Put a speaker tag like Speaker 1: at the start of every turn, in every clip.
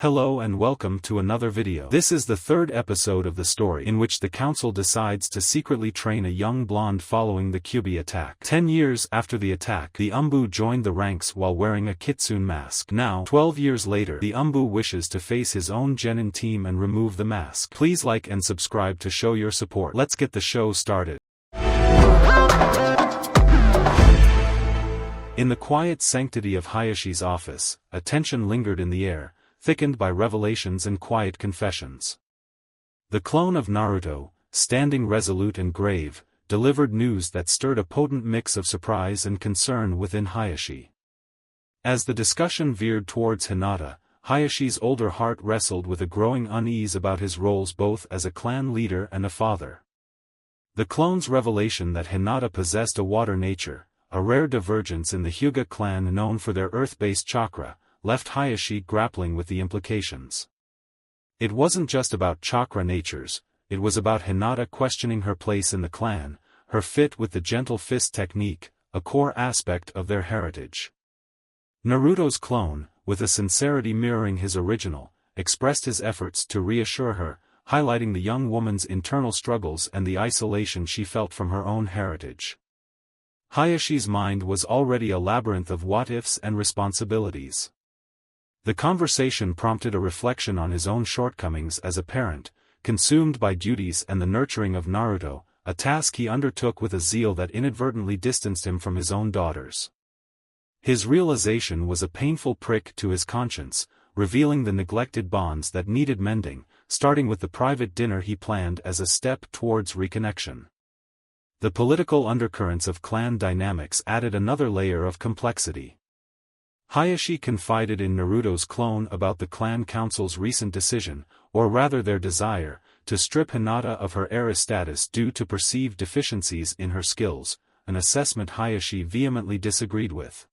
Speaker 1: Hello and welcome to another video. This is the third episode of the story in which the council decides to secretly train a young blonde following the Kyubi attack. 10 years after the attack, the Anbu joined the ranks while wearing a Kitsune mask. Now, 12 years later, the Anbu wishes to face his own Genin team and remove the mask. Please like and subscribe to show your support. Let's get the show started. In the quiet sanctity of Hayashi's office, a tension lingered in the air, thickened by revelations and quiet confessions. The clone of Naruto, standing resolute and grave, delivered news that stirred a potent mix of surprise and concern within Hayashi. As the discussion veered towards Hinata, Hayashi's older heart wrestled with a growing unease about his roles both as a clan leader and a father. The clone's revelation that Hinata possessed a water nature, a rare divergence in the Hyuga clan known for their earth-based chakra, left Hayashi grappling with the implications. It wasn't just about chakra natures, it was about Hinata questioning her place in the clan, her fit with the gentle fist technique, a core aspect of their heritage. Naruto's clone, with a sincerity mirroring his original, expressed his efforts to reassure her, highlighting the young woman's internal struggles and the isolation she felt from her own heritage. Hayashi's mind was already a labyrinth of what-ifs and responsibilities. The conversation prompted a reflection on his own shortcomings as a parent, consumed by duties and the nurturing of Naruto, a task he undertook with a zeal that inadvertently distanced him from his own daughters. His realization was a painful prick to his conscience, revealing the neglected bonds that needed mending, starting with the private dinner he planned as a step towards reconnection. The political undercurrents of clan dynamics added another layer of complexity. Hayashi confided in Naruto's clone about the clan council's recent decision, or rather their desire, to strip Hinata of her heiress status due to perceived deficiencies in her skills, an assessment Hayashi vehemently disagreed with.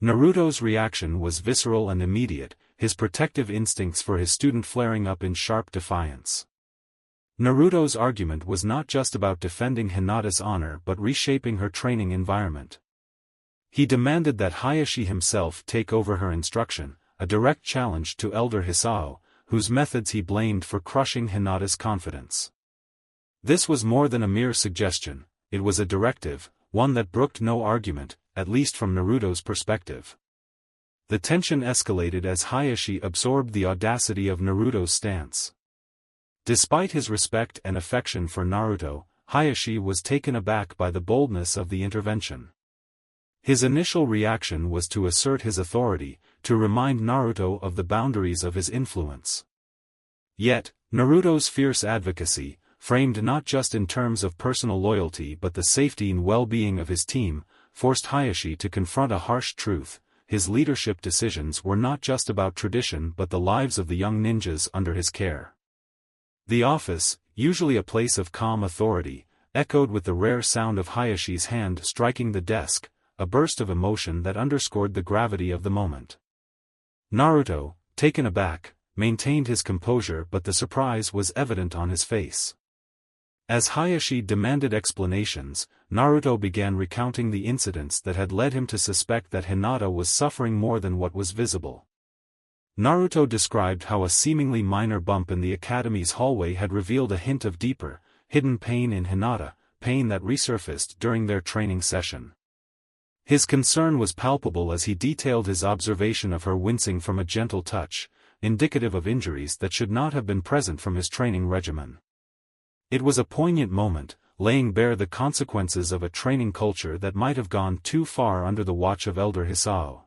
Speaker 1: Naruto's reaction was visceral and immediate, his protective instincts for his student flaring up in sharp defiance. Naruto's argument was not just about defending Hinata's honor but reshaping her training environment. He demanded that Hayashi himself take over her instruction, a direct challenge to Elder Hisao, whose methods he blamed for crushing Hinata's confidence. This was more than a mere suggestion, it was a directive, one that brooked no argument, at least from Naruto's perspective. The tension escalated as Hayashi absorbed the audacity of Naruto's stance. Despite his respect and affection for Naruto, Hayashi was taken aback by the boldness of the intervention. His initial reaction was to assert his authority, to remind Naruto of the boundaries of his influence. Yet, Naruto's fierce advocacy, framed not just in terms of personal loyalty but the safety and well-being of his team, forced Hayashi to confront a harsh truth: his leadership decisions were not just about tradition but the lives of the young ninjas under his care. The office, usually a place of calm authority, echoed with the rare sound of Hayashi's hand striking the desk, a burst of emotion that underscored the gravity of the moment. Naruto, taken aback, maintained his composure but the surprise was evident on his face. As Hayashi demanded explanations, Naruto began recounting the incidents that had led him to suspect that Hinata was suffering more than what was visible. Naruto described how a seemingly minor bump in the academy's hallway had revealed a hint of deeper, hidden pain in Hinata, pain that resurfaced during their training session. His concern was palpable as he detailed his observation of her wincing from a gentle touch, indicative of injuries that should not have been present from his training regimen. It was a poignant moment, laying bare the consequences of a training culture that might have gone too far under the watch of Elder Hisao.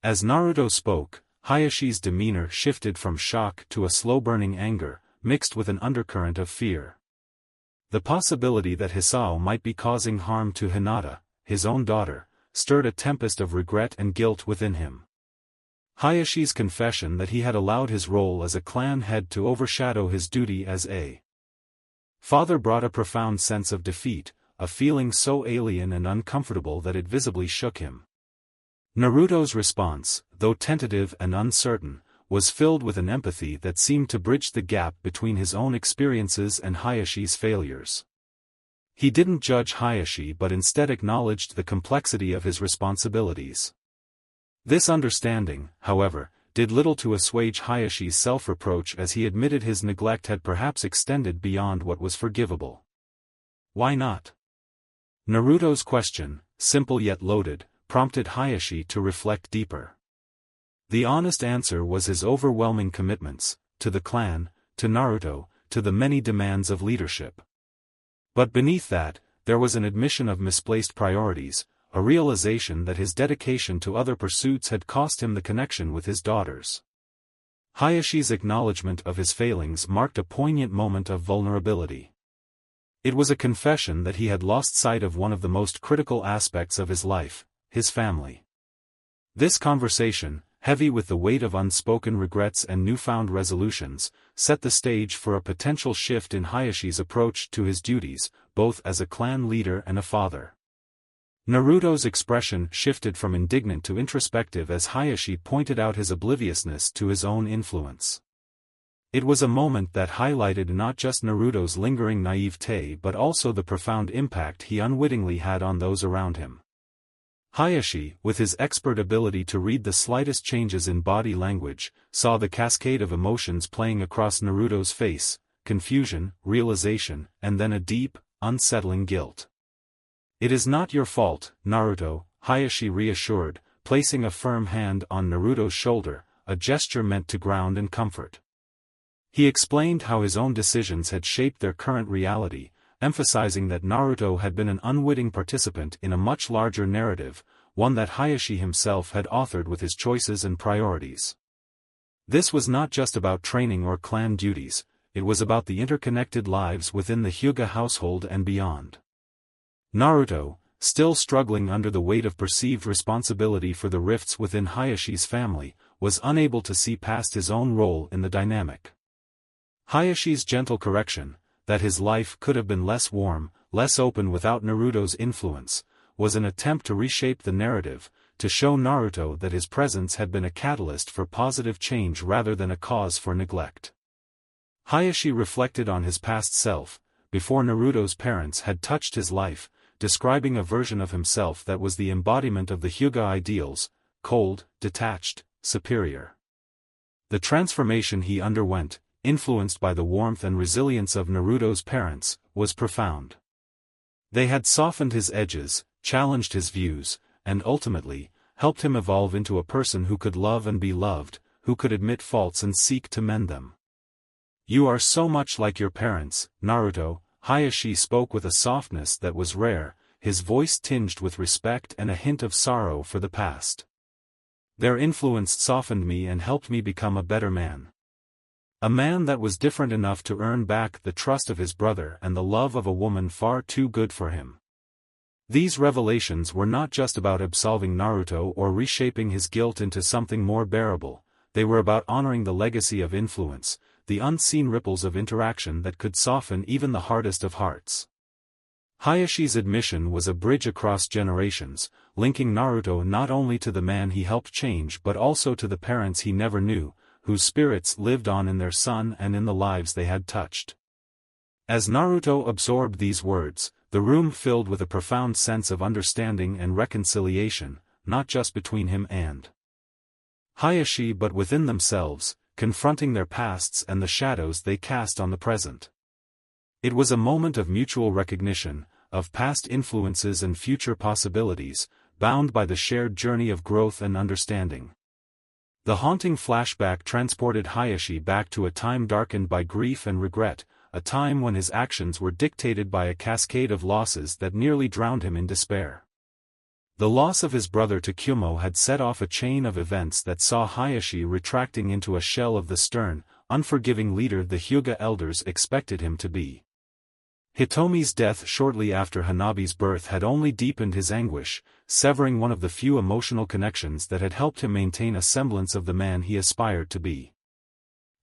Speaker 1: As Naruto spoke, Hayashi's demeanor shifted from shock to a slow-burning anger, mixed with an undercurrent of fear. The possibility that Hisao might be causing harm to Hinata, his own daughter, stirred a tempest of regret and guilt within him. Hayashi's confession that he had allowed his role as a clan head to overshadow his duty as a father brought a profound sense of defeat, a feeling so alien and uncomfortable that it visibly shook him. Naruto's response, though tentative and uncertain, was filled with an empathy that seemed to bridge the gap between his own experiences and Hayashi's failures. He didn't judge Hayashi but instead acknowledged the complexity of his responsibilities. This understanding, however, did little to assuage Hayashi's self-reproach as he admitted his neglect had perhaps extended beyond what was forgivable. Why not? Naruto's question, simple yet loaded, prompted Hayashi to reflect deeper. The honest answer was his overwhelming commitments, to the clan, to Naruto, to the many demands of leadership. But beneath that, there was an admission of misplaced priorities, a realization that his dedication to other pursuits had cost him the connection with his daughters. Hayashi's acknowledgement of his failings marked a poignant moment of vulnerability. It was a confession that he had lost sight of one of the most critical aspects of his life, his family. This conversation, heavy with the weight of unspoken regrets and newfound resolutions, set the stage for a potential shift in Hayashi's approach to his duties, both as a clan leader and a father. Naruto's expression shifted from indignant to introspective as Hayashi pointed out his obliviousness to his own influence. It was a moment that highlighted not just Naruto's lingering naivete but also the profound impact he unwittingly had on those around him. Hayashi, with his expert ability to read the slightest changes in body language, saw the cascade of emotions playing across Naruto's face: confusion, realization, and then a deep, unsettling guilt. "It is not your fault, Naruto," Hayashi reassured, placing a firm hand on Naruto's shoulder, a gesture meant to ground and comfort. He explained how his own decisions had shaped their current reality, emphasizing that Naruto had been an unwitting participant in a much larger narrative, one that Hayashi himself had authored with his choices and priorities. This was not just about training or clan duties, it was about the interconnected lives within the Hyuga household and beyond. Naruto, still struggling under the weight of perceived responsibility for the rifts within Hayashi's family, was unable to see past his own role in the dynamic. Hayashi's gentle correction, that his life could have been less warm, less open without Naruto's influence, was an attempt to reshape the narrative, to show Naruto that his presence had been a catalyst for positive change rather than a cause for neglect. Hayashi reflected on his past self, before Naruto's parents had touched his life, describing a version of himself that was the embodiment of the Hyuga ideals: cold, detached, superior. The transformation he underwent, influenced by the warmth and resilience of Naruto's parents, was profound. They had softened his edges, challenged his views, and ultimately, helped him evolve into a person who could love and be loved, who could admit faults and seek to mend them. "You are so much like your parents, Naruto," Hayashi spoke with a softness that was rare, his voice tinged with respect and a hint of sorrow for the past. "Their influence softened me and helped me become a better man. A man that was different enough to earn back the trust of his brother and the love of a woman far too good for him." These revelations were not just about absolving Naruto or reshaping his guilt into something more bearable, they were about honoring the legacy of influence, the unseen ripples of interaction that could soften even the hardest of hearts. Hayashi's admission was a bridge across generations, linking Naruto not only to the man he helped change but also to the parents he never knew, whose spirits lived on in their son and in the lives they had touched. As Naruto absorbed these words, the room filled with a profound sense of understanding and reconciliation, not just between him and Hayashi but within themselves, confronting their pasts and the shadows they cast on the present. It was a moment of mutual recognition, of past influences and future possibilities, bound by the shared journey of growth and understanding. The haunting flashback transported Hayashi back to a time darkened by grief and regret, a time when his actions were dictated by a cascade of losses that nearly drowned him in despair. The loss of his brother to Kyumo had set off a chain of events that saw Hayashi retracting into a shell of the stern, unforgiving leader the Hyuga elders expected him to be. Hitomi's death shortly after Hanabi's birth had only deepened his anguish, severing one of the few emotional connections that had helped him maintain a semblance of the man he aspired to be.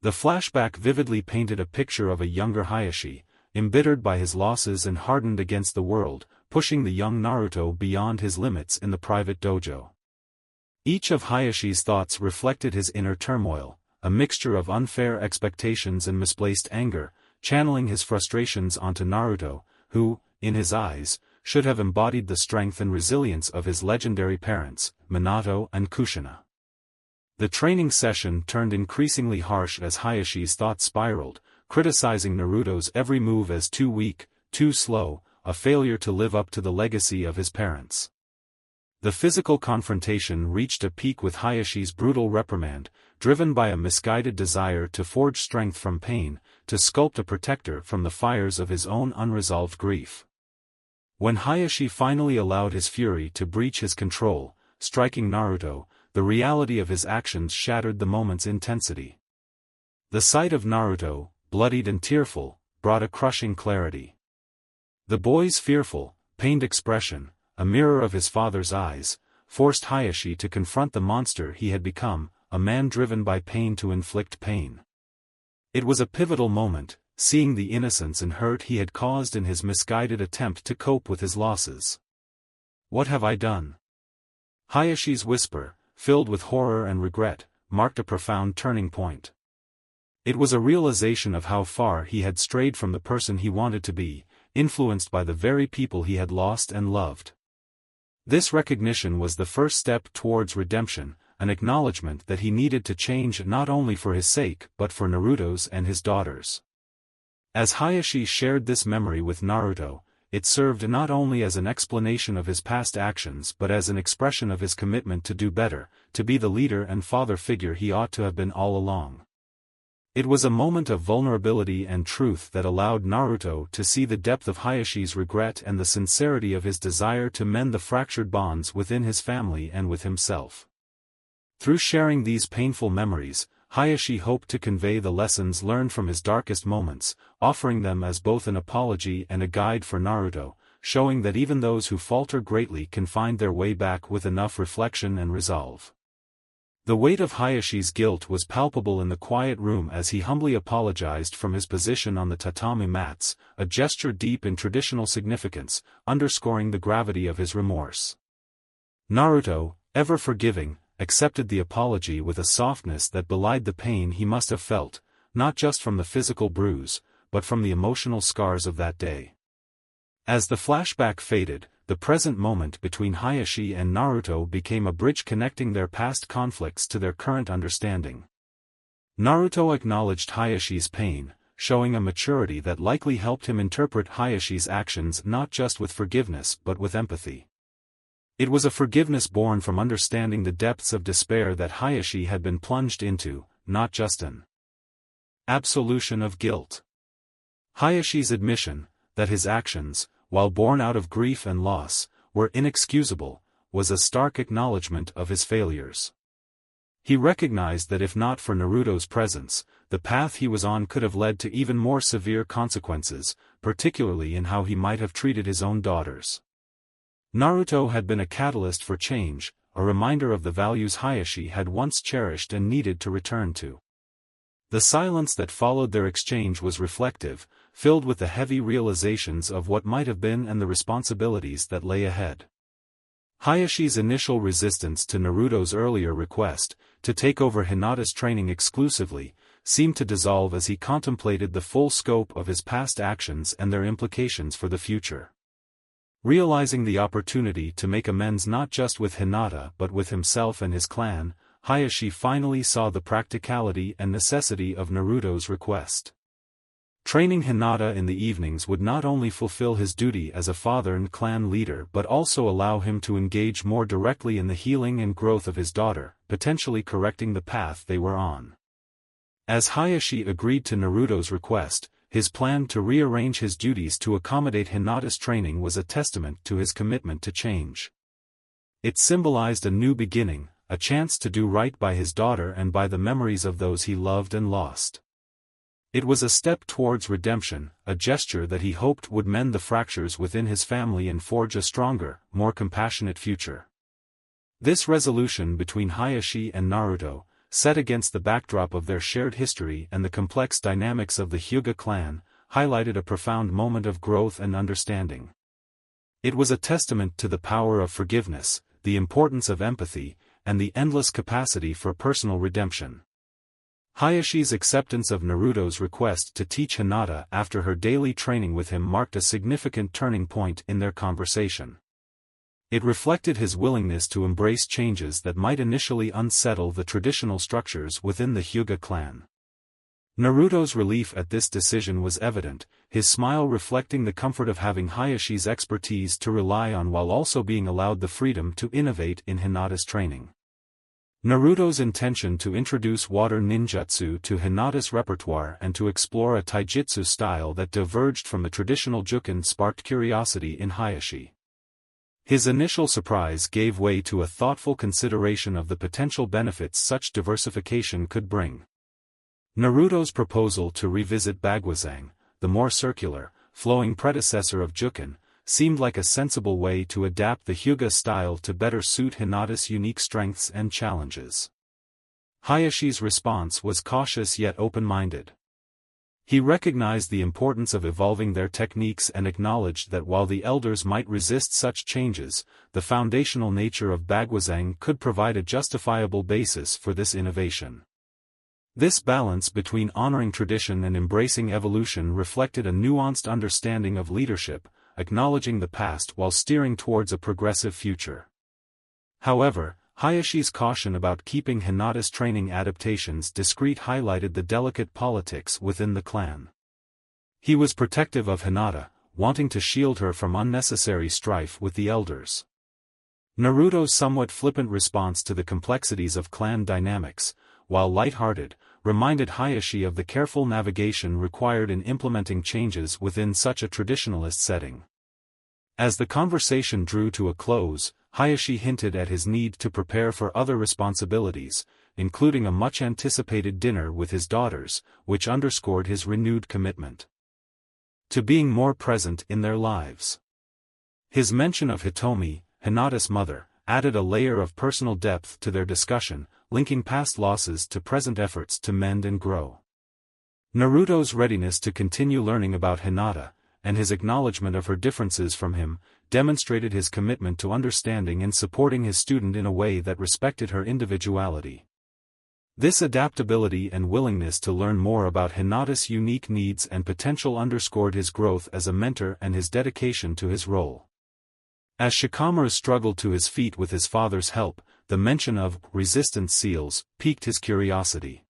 Speaker 1: The flashback vividly painted a picture of a younger Hayashi, embittered by his losses and hardened against the world, pushing the young Naruto beyond his limits in the private dojo. Each of Hayashi's thoughts reflected his inner turmoil, a mixture of unfair expectations and misplaced anger, channeling his frustrations onto Naruto, who, in his eyes, should have embodied the strength and resilience of his legendary parents, Minato and Kushina. The training session turned increasingly harsh as Hayashi's thoughts spiraled, criticizing Naruto's every move as too weak, too slow, a failure to live up to the legacy of his parents. The physical confrontation reached a peak with Hayashi's brutal reprimand, driven by a misguided desire to forge strength from pain, to sculpt a protector from the fires of his own unresolved grief. When Hayashi finally allowed his fury to breach his control, striking Naruto, the reality of his actions shattered the moment's intensity. The sight of Naruto, bloodied and tearful, brought a crushing clarity. The boy's fearful, pained expression, a mirror of his father's eyes, forced Hayashi to confront the monster he had become, a man driven by pain to inflict pain. It was a pivotal moment, seeing the innocence and hurt he had caused in his misguided attempt to cope with his losses. "What have I done?" Hayashi's whisper, filled with horror and regret, marked a profound turning point. It was a realization of how far he had strayed from the person he wanted to be, influenced by the very people he had lost and loved. This recognition was the first step towards redemption, an acknowledgement that he needed to change not only for his sake but for Naruto's and his daughter's. As Hayashi shared this memory with Naruto, it served not only as an explanation of his past actions but as an expression of his commitment to do better, to be the leader and father figure he ought to have been all along. It was a moment of vulnerability and truth that allowed Naruto to see the depth of Hayashi's regret and the sincerity of his desire to mend the fractured bonds within his family and with himself. Through sharing these painful memories, Hayashi hoped to convey the lessons learned from his darkest moments, offering them as both an apology and a guide for Naruto, showing that even those who falter greatly can find their way back with enough reflection and resolve. The weight of Hayashi's guilt was palpable in the quiet room as he humbly apologized from his position on the tatami mats, a gesture deep in traditional significance, underscoring the gravity of his remorse. Naruto, ever forgiving, accepted the apology with a softness that belied the pain he must have felt, not just from the physical bruise, but from the emotional scars of that day. As the flashback faded, the present moment between Hayashi and Naruto became a bridge connecting their past conflicts to their current understanding. Naruto acknowledged Hayashi's pain, showing a maturity that likely helped him interpret Hayashi's actions not just with forgiveness but with empathy. It was a forgiveness born from understanding the depths of despair that Hayashi had been plunged into, not just an absolution of guilt. Hayashi's admission, that his actions, while born out of grief and loss, were inexcusable, was a stark acknowledgement of his failures. He recognized that if not for Naruto's presence, the path he was on could have led to even more severe consequences, particularly in how he might have treated his own daughters. Naruto had been a catalyst for change, a reminder of the values Hayashi had once cherished and needed to return to. The silence that followed their exchange was reflective, filled with the heavy realizations of what might have been and the responsibilities that lay ahead. Hayashi's initial resistance to Naruto's earlier request, to take over Hinata's training exclusively, seemed to dissolve as he contemplated the full scope of his past actions and their implications for the future. Realizing the opportunity to make amends not just with Hinata but with himself and his clan, Hayashi finally saw the practicality and necessity of Naruto's request. Training Hinata in the evenings would not only fulfill his duty as a father and clan leader but also allow him to engage more directly in the healing and growth of his daughter, potentially correcting the path they were on. As Hayashi agreed to Naruto's request, his plan to rearrange his duties to accommodate Hinata's training was a testament to his commitment to change. It symbolized a new beginning, a chance to do right by his daughter and by the memories of those he loved and lost. It was a step towards redemption, a gesture that he hoped would mend the fractures within his family and forge a stronger, more compassionate future. This resolution between Hayashi and Naruto, set against the backdrop of their shared history and the complex dynamics of the Hyuga clan, highlighted a profound moment of growth and understanding. It was a testament to the power of forgiveness, the importance of empathy, and the endless capacity for personal redemption. Hayashi's acceptance of Naruto's request to teach Hinata after her daily training with him marked a significant turning point in their conversation. It reflected his willingness to embrace changes that might initially unsettle the traditional structures within the Hyuga clan. Naruto's relief at this decision was evident, his smile reflecting the comfort of having Hayashi's expertise to rely on while also being allowed the freedom to innovate in Hinata's training. Naruto's intention to introduce water ninjutsu to Hinata's repertoire and to explore a taijutsu style that diverged from the traditional juken sparked curiosity in Hayashi. His initial surprise gave way to a thoughtful consideration of the potential benefits such diversification could bring. Naruto's proposal to revisit Bagwazang, the more circular, flowing predecessor of juken, seemed like a sensible way to adapt the Hyuga style to better suit Hinata's unique strengths and challenges. Hayashi's response was cautious yet open-minded. He recognized the importance of evolving their techniques and acknowledged that while the elders might resist such changes, the foundational nature of Bagwazang could provide a justifiable basis for this innovation. This balance between honoring tradition and embracing evolution reflected a nuanced understanding of leadership, acknowledging the past while steering towards a progressive future. However, Hayashi's caution about keeping Hinata's training adaptations discreet highlighted the delicate politics within the clan. He was protective of Hinata, wanting to shield her from unnecessary strife with the elders. Naruto's somewhat flippant response to the complexities of clan dynamics, while light-hearted, reminded Hayashi of the careful navigation required in implementing changes within such a traditionalist setting. As the conversation drew to a close, Hayashi hinted at his need to prepare for other responsibilities, including a much-anticipated dinner with his daughters, which underscored his renewed commitment to being more present in their lives. His mention of Hitomi, Hinata's mother, added a layer of personal depth to their discussion, linking past losses to present efforts to mend and grow. Naruto's readiness to continue learning about Hinata, and his acknowledgement of her differences from him, demonstrated his commitment to understanding and supporting his student in a way that respected her individuality. This adaptability and willingness to learn more about Hinata's unique needs and potential underscored his growth as a mentor and his dedication to his role. As Shikamaru struggled to his feet with his father's help, the mention of resistance seals piqued his curiosity.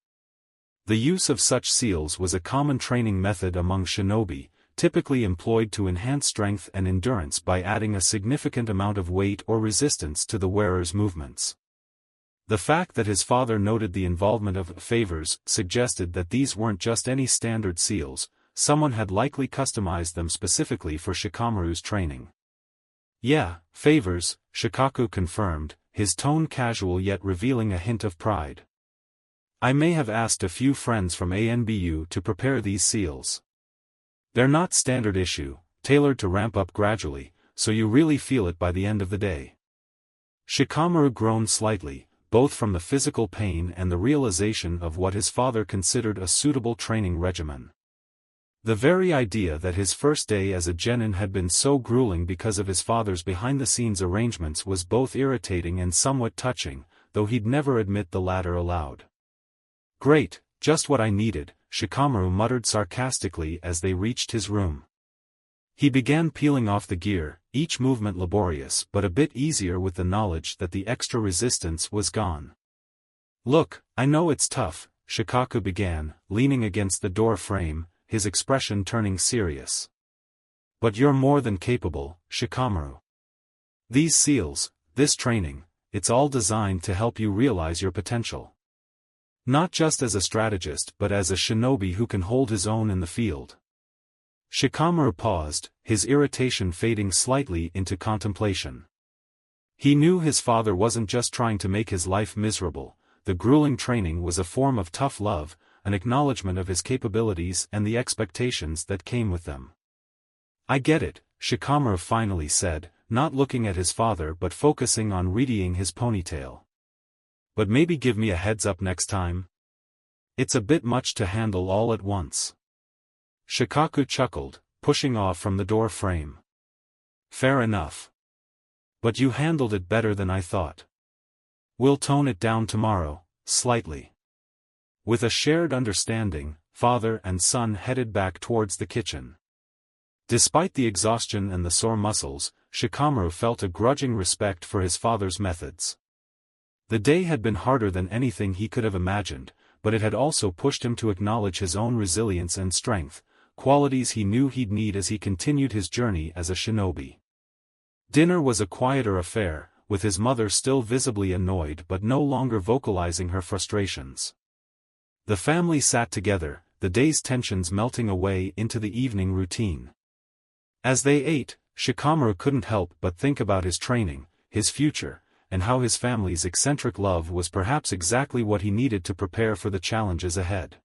Speaker 1: The use of such seals was a common training method among shinobi, typically employed to enhance strength and endurance by adding a significant amount of weight or resistance to the wearer's movements. The fact that his father noted the involvement of favors suggested that these weren't just any standard seals, someone had likely customized them specifically for Shikamaru's training. "Yeah, favors," Shikaku confirmed, his tone casual yet revealing a hint of pride. "I may have asked a few friends from Anbu to prepare these seals. They're not standard issue, tailored to ramp up gradually, so you really feel it by the end of the day." Shikamaru groaned slightly, both from the physical pain and the realization of what his father considered a suitable training regimen. The very idea that his first day as a genin had been so grueling because of his father's behind-the-scenes arrangements was both irritating and somewhat touching, though he'd never admit the latter aloud. "Great, just what I needed," Shikamaru muttered sarcastically as they reached his room. He began peeling off the gear, each movement laborious but a bit easier with the knowledge that the extra resistance was gone. "Look, I know it's tough," Shikaku began, leaning against the door frame, his expression turning serious. "But you're more than capable, Shikamaru. These seals, this training, it's all designed to help you realize your potential. Not just as a strategist but as a shinobi who can hold his own in the field." Shikamaru paused, his irritation fading slightly into contemplation. He knew his father wasn't just trying to make his life miserable, the grueling training was a form of tough love, an acknowledgement of his capabilities and the expectations that came with them. "I get it," Shikamaru finally said, not looking at his father but focusing on readying his ponytail. "But maybe give me a heads up next time? It's a bit much to handle all at once." Shikaku chuckled, pushing off from the door frame. "Fair enough. But you handled it better than I thought. We'll tone it down tomorrow, slightly." With a shared understanding, father and son headed back towards the kitchen. Despite the exhaustion and the sore muscles, Shikamaru felt a grudging respect for his father's methods. The day had been harder than anything he could have imagined, but it had also pushed him to acknowledge his own resilience and strength, qualities he knew he'd need as he continued his journey as a shinobi. Dinner was a quieter affair, with his mother still visibly annoyed but no longer vocalizing her frustrations. The family sat together, the day's tensions melting away into the evening routine. As they ate, Shikamaru couldn't help but think about his training, his future, and how his family's eccentric love was perhaps exactly what he needed to prepare for the challenges ahead.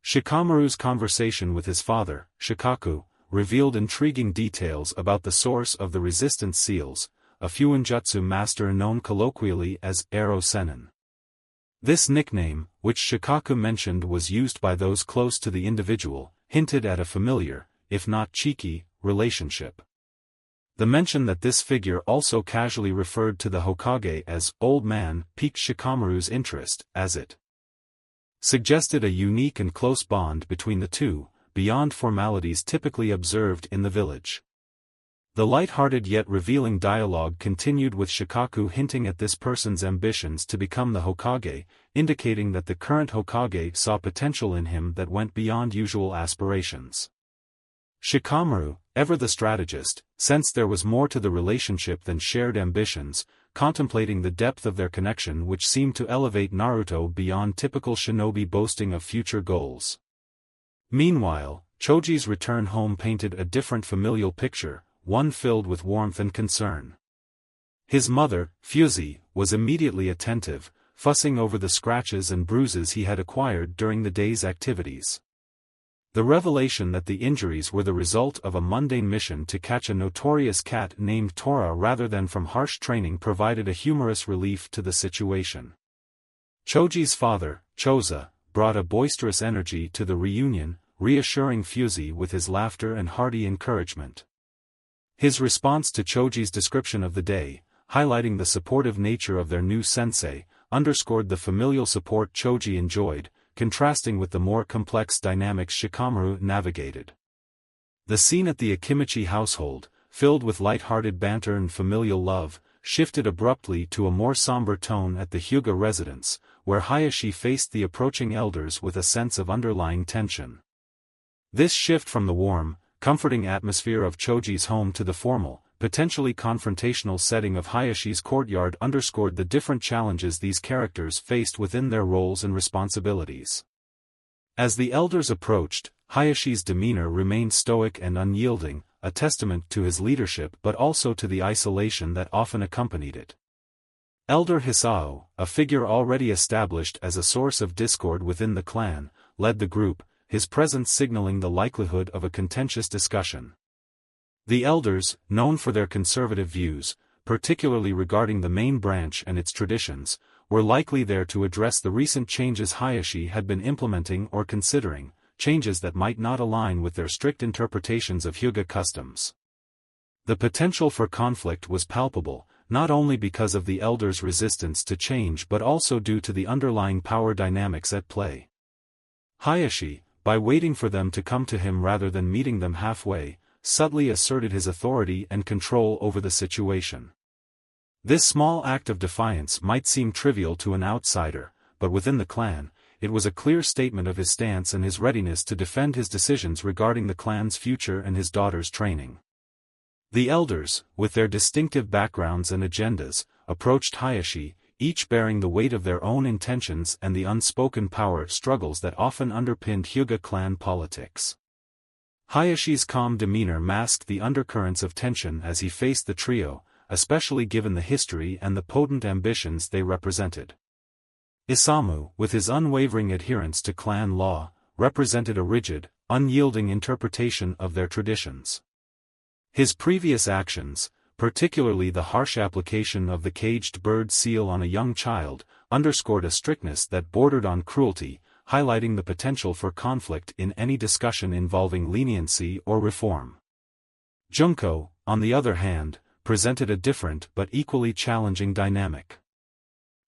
Speaker 1: Shikamaru's conversation with his father, Shikaku, revealed intriguing details about the source of the resistance seals, a Fuinjutsu master known colloquially as Arrow Sennin. This nickname, which Shikaku mentioned was used by those close to the individual, hinted at a familiar, if not cheeky, relationship. The mention that this figure also casually referred to the Hokage as old man piqued Shikamaru's interest, as it suggested a unique and close bond between the two, beyond formalities typically observed in the village. The light-hearted yet revealing dialogue continued with Shikaku hinting at this person's ambitions to become the Hokage, indicating that the current Hokage saw potential in him that went beyond usual aspirations. Shikamaru, ever the strategist, sensed there was more to the relationship than shared ambitions, contemplating the depth of their connection which seemed to elevate Naruto beyond typical shinobi boasting of future goals. Meanwhile, Choji's return home painted a different familial picture, one filled with warmth and concern. His mother, Fuzzy, was immediately attentive, fussing over the scratches and bruises he had acquired during the day's activities. The revelation that the injuries were the result of a mundane mission to catch a notorious cat named Tora rather than from harsh training provided a humorous relief to the situation. Choji's father, Choza, brought a boisterous energy to the reunion, reassuring Fuzzy with his laughter and hearty encouragement. His response to Choji's description of the day, highlighting the supportive nature of their new sensei, underscored the familial support Choji enjoyed, contrasting with the more complex dynamics Shikamaru navigated. The scene at the Akimichi household, filled with light-hearted banter and familial love, shifted abruptly to a more somber tone at the Hyuga residence, where Hayashi faced the approaching elders with a sense of underlying tension. This shift from the warm, comforting atmosphere of Choji's home to the formal, potentially confrontational setting of Hayashi's courtyard underscored the different challenges these characters faced within their roles and responsibilities. As the elders approached, Hayashi's demeanor remained stoic and unyielding, a testament to his leadership but also to the isolation that often accompanied it. Elder Hisao, a figure already established as a source of discord within the clan, led the group, his presence signaling the likelihood of a contentious discussion. The elders, known for their conservative views, particularly regarding the main branch and its traditions, were likely there to address the recent changes Hayashi had been implementing or considering, changes that might not align with their strict interpretations of Hyuga customs. The potential for conflict was palpable, not only because of the elders' resistance to change but also due to the underlying power dynamics at play. Hayashi, by waiting for them to come to him rather than meeting them halfway, subtly asserted his authority and control over the situation. This small act of defiance might seem trivial to an outsider, but within the clan, it was a clear statement of his stance and his readiness to defend his decisions regarding the clan's future and his daughter's training. The elders, with their distinctive backgrounds and agendas, approached Hayashi, each bearing the weight of their own intentions and the unspoken power struggles that often underpinned Hyuga clan politics. Hayashi's calm demeanor masked the undercurrents of tension as he faced the trio, especially given the history and the potent ambitions they represented. Isamu, with his unwavering adherence to clan law, represented a rigid, unyielding interpretation of their traditions. His previous actions, particularly the harsh application of the caged bird seal on a young child, underscored a strictness that bordered on cruelty, highlighting the potential for conflict in any discussion involving leniency or reform. Junko, on the other hand, presented a different but equally challenging dynamic.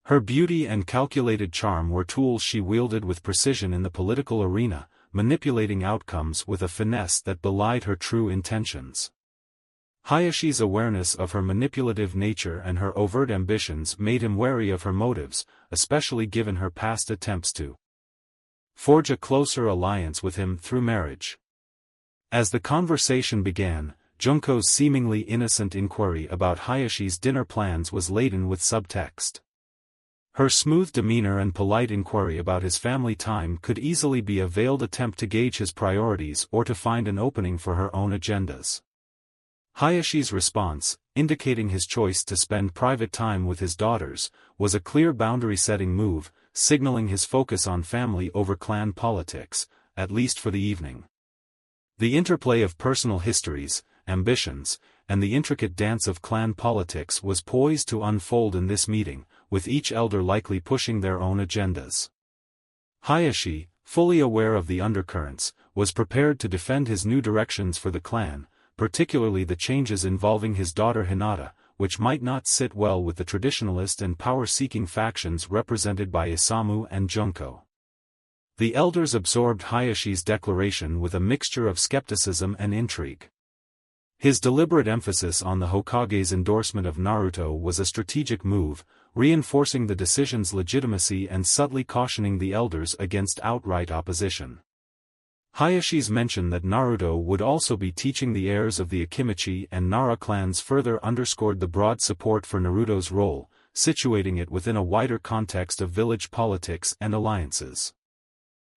Speaker 1: Her beauty and calculated charm were tools she wielded with precision in the political arena, manipulating outcomes with a finesse that belied her true intentions. Hayashi's awareness of her manipulative nature and her overt ambitions made him wary of her motives, especially given her past attempts to forge a closer alliance with him through marriage. As the conversation began, Junko's seemingly innocent inquiry about Hayashi's dinner plans was laden with subtext. Her smooth demeanor and polite inquiry about his family time could easily be a veiled attempt to gauge his priorities or to find an opening for her own agendas. Hayashi's response, indicating his choice to spend private time with his daughters, was a clear boundary-setting move, signaling his focus on family over clan politics, at least for the evening. The interplay of personal histories, ambitions, and the intricate dance of clan politics was poised to unfold in this meeting, with each elder likely pushing their own agendas. Hayashi, fully aware of the undercurrents, was prepared to defend his new directions for the clan, particularly the changes involving his daughter Hinata, which might not sit well with the traditionalist and power-seeking factions represented by Isamu and Junko. The elders absorbed Hayashi's declaration with a mixture of skepticism and intrigue. His deliberate emphasis on the Hokage's endorsement of Naruto was a strategic move, reinforcing the decision's legitimacy and subtly cautioning the elders against outright opposition. Hayashi's mention that Naruto would also be teaching the heirs of the Akimichi and Nara clans further underscored the broad support for Naruto's role, situating it within a wider context of village politics and alliances.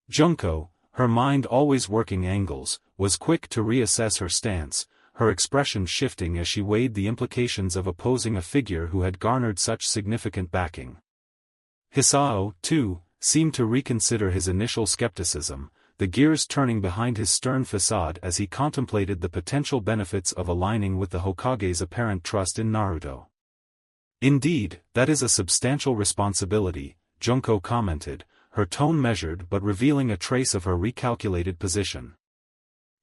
Speaker 1: Junko, her mind always working angles, was quick to reassess her stance, her expression shifting as she weighed the implications of opposing a figure who had garnered such significant backing. Hisao, too, seemed to reconsider his initial skepticism, the gears turning behind his stern facade as he contemplated the potential benefits of aligning with the Hokage's apparent trust in Naruto. Indeed, that is a substantial responsibility, Junko commented, her tone measured but revealing a trace of her recalculated position.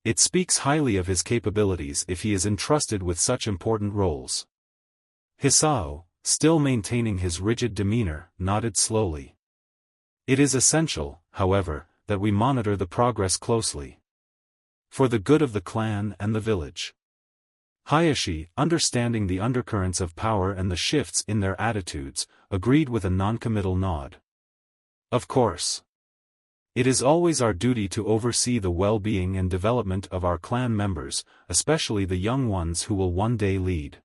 Speaker 1: It speaks highly of his capabilities if he is entrusted with such important roles. Hisao, still maintaining his rigid demeanor, nodded slowly. It is essential, however, that we monitor the progress closely. For the good of the clan and the village. Hayashi, understanding the undercurrents of power and the shifts in their attitudes, agreed with a noncommittal nod. Of course. It is always our duty to oversee the well-being and development of our clan members, especially the young ones who will one day lead.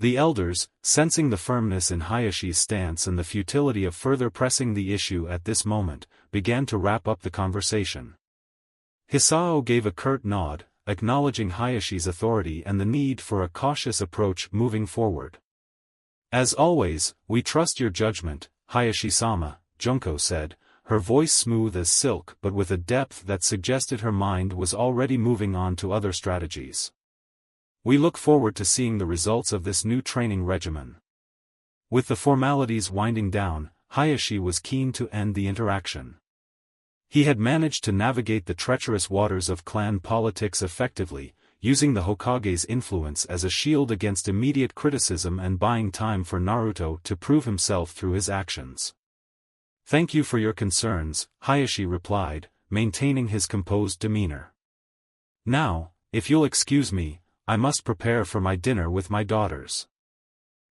Speaker 1: The elders, sensing the firmness in Hayashi's stance and the futility of further pressing the issue at this moment, began to wrap up the conversation. Hisao gave a curt nod, acknowledging Hayashi's authority and the need for a cautious approach moving forward. As always, we trust your judgment, Hayashi-sama, Junko said, her voice smooth as silk but with a depth that suggested her mind was already moving on to other strategies. We look forward to seeing the results of this new training regimen. With the formalities winding down, Hayashi was keen to end the interaction. He had managed to navigate the treacherous waters of clan politics effectively, using the Hokage's influence as a shield against immediate criticism and buying time for Naruto to prove himself through his actions. Thank you for your concerns, Hayashi replied, maintaining his composed demeanor. Now, if you'll excuse me, I must prepare for my dinner with my daughters.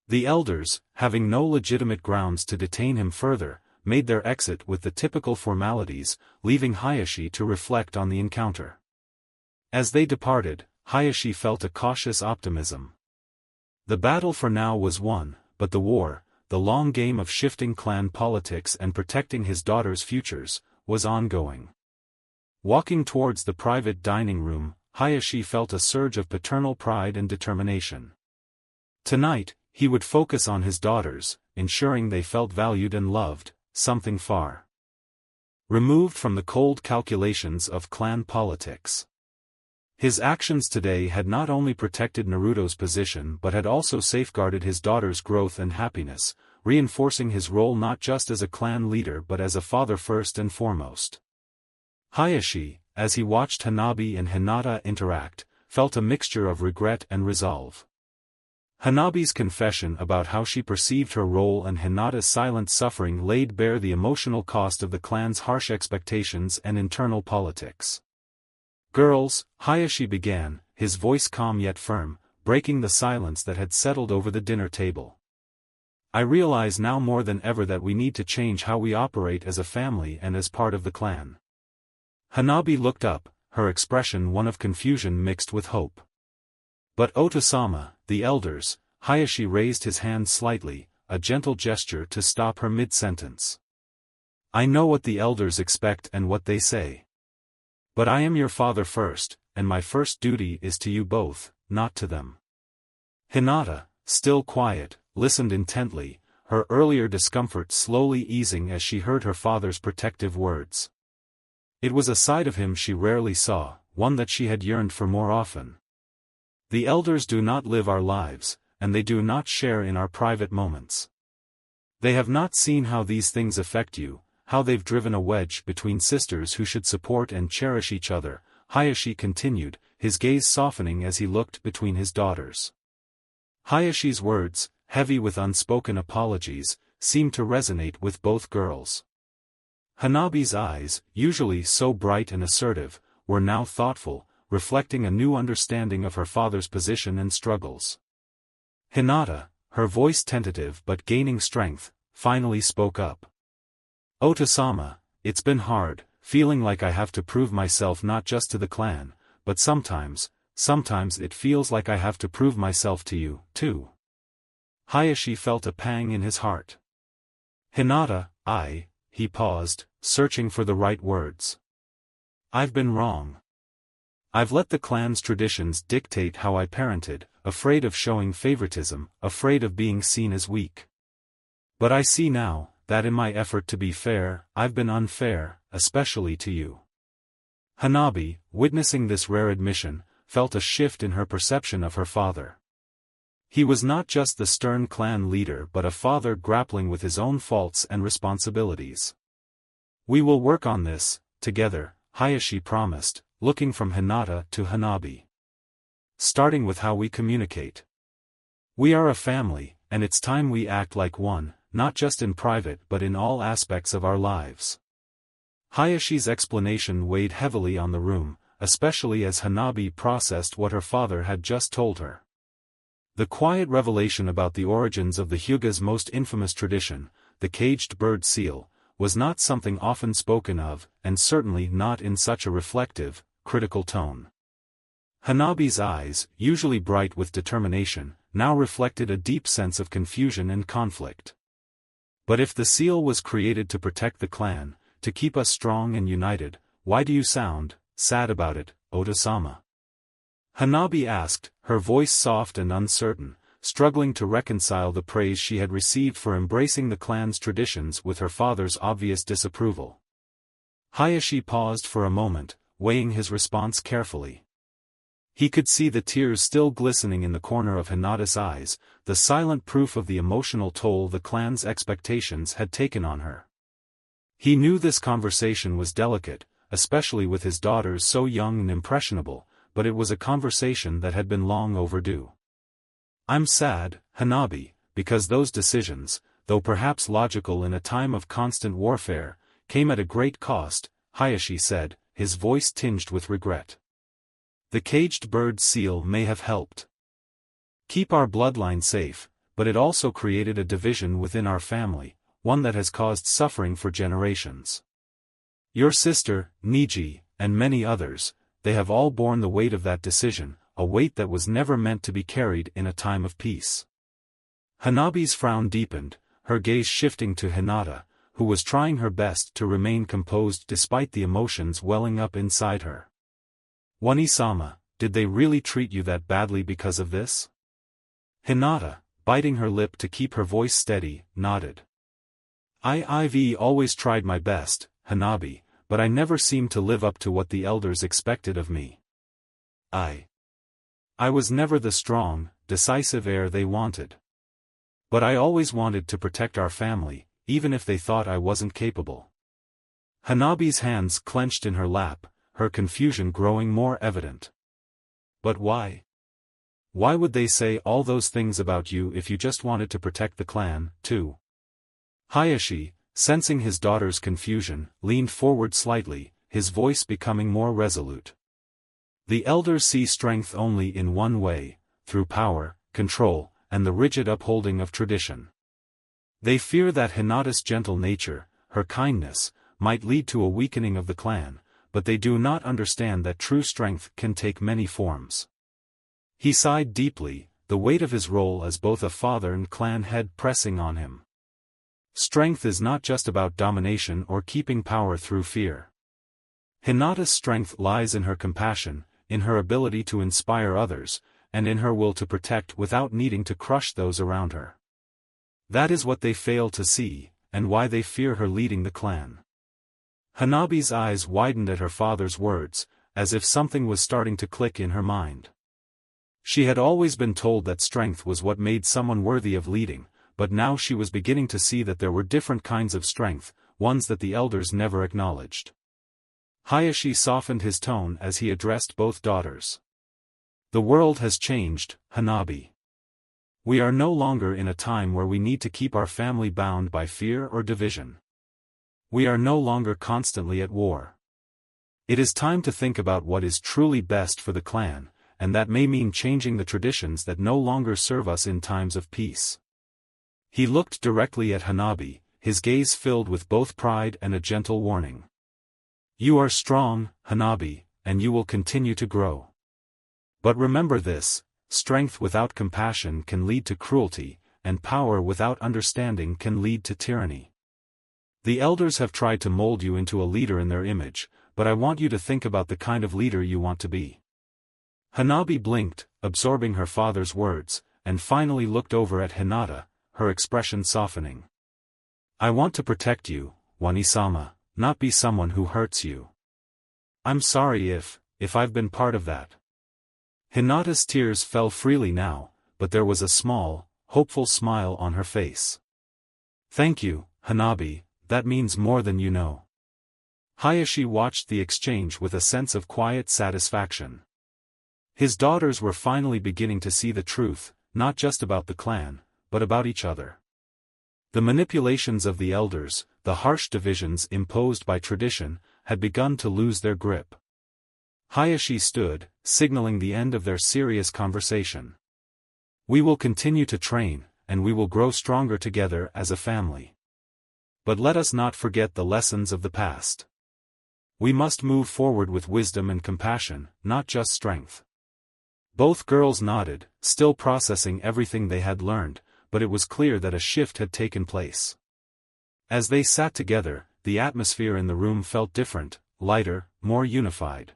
Speaker 1: The elders, having no legitimate grounds to detain him further, made their exit with the typical formalities, leaving Hayashi to reflect on the encounter. As they departed, Hayashi felt a cautious optimism. The battle for now was won, but the war, the long game of shifting clan politics and protecting his daughters' futures, was ongoing. Walking towards the private dining room, Hayashi felt a surge of paternal pride and determination. Tonight, he would focus on his daughters, ensuring they felt valued and loved, something far removed from the cold calculations of clan politics. His actions today had not only protected Naruto's position but had also safeguarded his daughter's growth and happiness, reinforcing his role not just as a clan leader but as a father first and foremost. Hayashi, as he watched Hanabi and Hinata interact, felt a mixture of regret and resolve. Hanabi's confession about how she perceived her role and Hinata's silent suffering laid bare the emotional cost of the clan's harsh expectations and internal politics. Girls, Hayashi began, his voice calm yet firm, breaking the silence that had settled over the dinner table. I realize now more than ever that we need to change how we operate as a family and as part of the clan. Hanabi looked up, her expression one of confusion mixed with hope. But Otosama, the elders, Hayashi raised his hand slightly, a gentle gesture to stop her mid-sentence. I know what the elders expect and what they say. But I am your father first, and my first duty is to you both, not to them. Hinata, still quiet, listened intently, her earlier discomfort slowly easing as she heard her father's protective words. It was a side of him she rarely saw, one that she had yearned for more often. The elders do not live our lives, and they do not share in our private moments. They have not seen how these things affect you, how they've driven a wedge between sisters who should support and cherish each other, Hayashi continued, his gaze softening as he looked between his daughters. Hayashi's words, heavy with unspoken apologies, seemed to resonate with both girls. Hanabi's eyes, usually so bright and assertive, were now thoughtful, reflecting a new understanding of her father's position and struggles. Hinata, her voice tentative but gaining strength, finally spoke up. Otosama, it's been hard, feeling like I have to prove myself not just to the clan, but sometimes it feels like I have to prove myself to you, too. Hayashi felt a pang in his heart. Hinata, he paused, searching for the right words. I've been wrong. I've let the clan's traditions dictate how I parented, afraid of showing favoritism, afraid of being seen as weak. But I see now, that in my effort to be fair, I've been unfair, especially to you. Hanabi, witnessing this rare admission, felt a shift in her perception of her father. He was not just the stern clan leader but a father grappling with his own faults and responsibilities. We will work on this, together, Hayashi promised, looking from Hinata to Hanabi. Starting with how we communicate. We are a family, and it's time we act like one, not just in private but in all aspects of our lives. Hayashi's explanation weighed heavily on the room, especially as Hanabi processed what her father had just told her. The quiet revelation about the origins of the Hyuga's most infamous tradition, the caged bird seal, was not something often spoken of, and certainly not in such a reflective, critical tone. Hanabi's eyes, usually bright with determination, now reflected a deep sense of confusion and conflict. But if the seal was created to protect the clan, to keep us strong and united, why do you sound sad about it, Otosama? Hanabi asked, her voice soft and uncertain, struggling to reconcile the praise she had received for embracing the clan's traditions with her father's obvious disapproval. Hayashi paused for a moment, weighing his response carefully. He could see the tears still glistening in the corner of Hinata's eyes, the silent proof of the emotional toll the clan's expectations had taken on her. He knew this conversation was delicate, especially with his daughters so young and impressionable, but it was a conversation that had been long overdue. I'm sad, Hanabi, because those decisions, though perhaps logical in a time of constant warfare, came at a great cost, Hayashi said, his voice tinged with regret. The caged bird seal may have helped keep our bloodline safe, but it also created a division within our family, one that has caused suffering for generations. Your sister, Niji, and many others, they have all borne the weight of that decision, a weight that was never meant to be carried in a time of peace. Hanabi's frown deepened, her gaze shifting to Hinata, who was trying her best to remain composed despite the emotions welling up inside her. Wani-sama, did they really treat you that badly because of this? Hinata, biting her lip to keep her voice steady, nodded. I've always tried my best, Hanabi, but I never seemed to live up to what the elders expected of me. I was never the strong, decisive heir they wanted. But I always wanted to protect our family, even if they thought I wasn't capable. Hanabi's hands clenched in her lap, her confusion growing more evident. But why? Why would they say all those things about you if you just wanted to protect the clan, too? Hayashi, sensing his daughter's confusion, leaned forward slightly, his voice becoming more resolute. The elders see strength only in one way, through power, control, and the rigid upholding of tradition. They fear that Hinata's gentle nature, her kindness, might lead to a weakening of the clan, but they do not understand that true strength can take many forms. He sighed deeply, the weight of his role as both a father and clan head pressing on him. Strength is not just about domination or keeping power through fear. Hinata's strength lies in her compassion, in her ability to inspire others, and in her will to protect without needing to crush those around her. That is what they fail to see, and why they fear her leading the clan. Hanabi's eyes widened at her father's words, as if something was starting to click in her mind. She had always been told that strength was what made someone worthy of leading, but now she was beginning to see that there were different kinds of strength, ones that the elders never acknowledged. Hayashi softened his tone as he addressed both daughters. The world has changed, Hanabi. We are no longer in a time where we need to keep our family bound by fear or division. We are no longer constantly at war. It is time to think about what is truly best for the clan, and that may mean changing the traditions that no longer serve us in times of peace. He looked directly at Hanabi, his gaze filled with both pride and a gentle warning. You are strong, Hanabi, and you will continue to grow. But remember this, strength without compassion can lead to cruelty, and power without understanding can lead to tyranny. The elders have tried to mold you into a leader in their image, but I want you to think about the kind of leader you want to be. Hanabi blinked, absorbing her father's words, and finally looked over at Hinata, her expression softening. I want to protect you, Wani-sama, not be someone who hurts you. I'm sorry if I've been part of that. Hinata's tears fell freely now, but there was a small, hopeful smile on her face. Thank you, Hanabi, that means more than you know. Hayashi watched the exchange with a sense of quiet satisfaction. His daughters were finally beginning to see the truth, not just about the clan, but about each other. The manipulations of the elders, the harsh divisions imposed by tradition, had begun to lose their grip. Hayashi stood, signaling the end of their serious conversation. We will continue to train, and we will grow stronger together as a family. But let us not forget the lessons of the past. We must move forward with wisdom and compassion, not just strength. Both girls nodded, still processing everything they had learned, but it was clear that a shift had taken place. As they sat together, the atmosphere in the room felt different, lighter, more unified.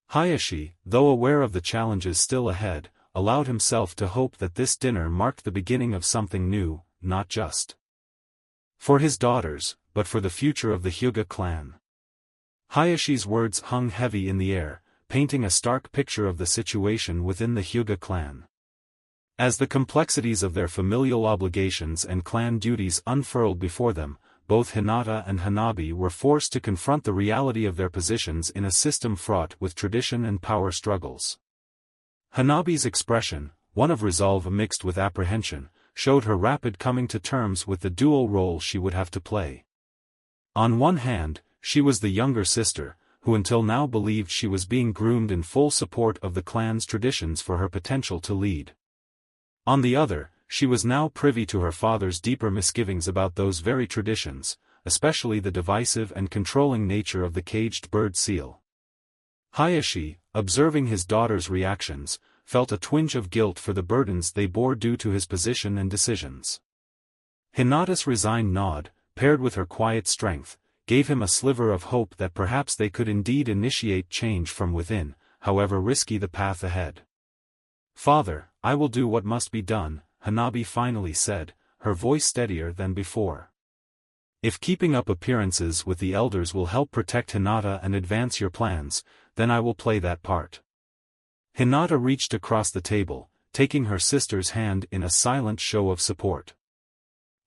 Speaker 1: Hayashi, though aware of the challenges still ahead, allowed himself to hope that this dinner marked the beginning of something new, not just for his daughters, but for the future of the Hyuga clan. Hayashi's words hung heavy in the air, painting a stark picture of the situation within the Hyuga clan. As the complexities of their familial obligations and clan duties unfurled before them, both Hinata and Hanabi were forced to confront the reality of their positions in a system fraught with tradition and power struggles. Hanabi's expression, one of resolve mixed with apprehension, showed her rapid coming to terms with the dual role she would have to play. On one hand, she was the younger sister, who until now believed she was being groomed in full support of the clan's traditions for her potential to lead. On the other, she was now privy to her father's deeper misgivings about those very traditions, especially the divisive and controlling nature of the caged bird seal. Hayashi, observing his daughter's reactions, felt a twinge of guilt for the burdens they bore due to his position and decisions. Hinata's resigned nod, paired with her quiet strength, gave him a sliver of hope that perhaps they could indeed initiate change from within, however risky the path ahead. Father, I will do what must be done, Hanabi finally said, her voice steadier than before. If keeping up appearances with the elders will help protect Hinata and advance your plans, then I will play that part. Hinata reached across the table, taking her sister's hand in a silent show of support.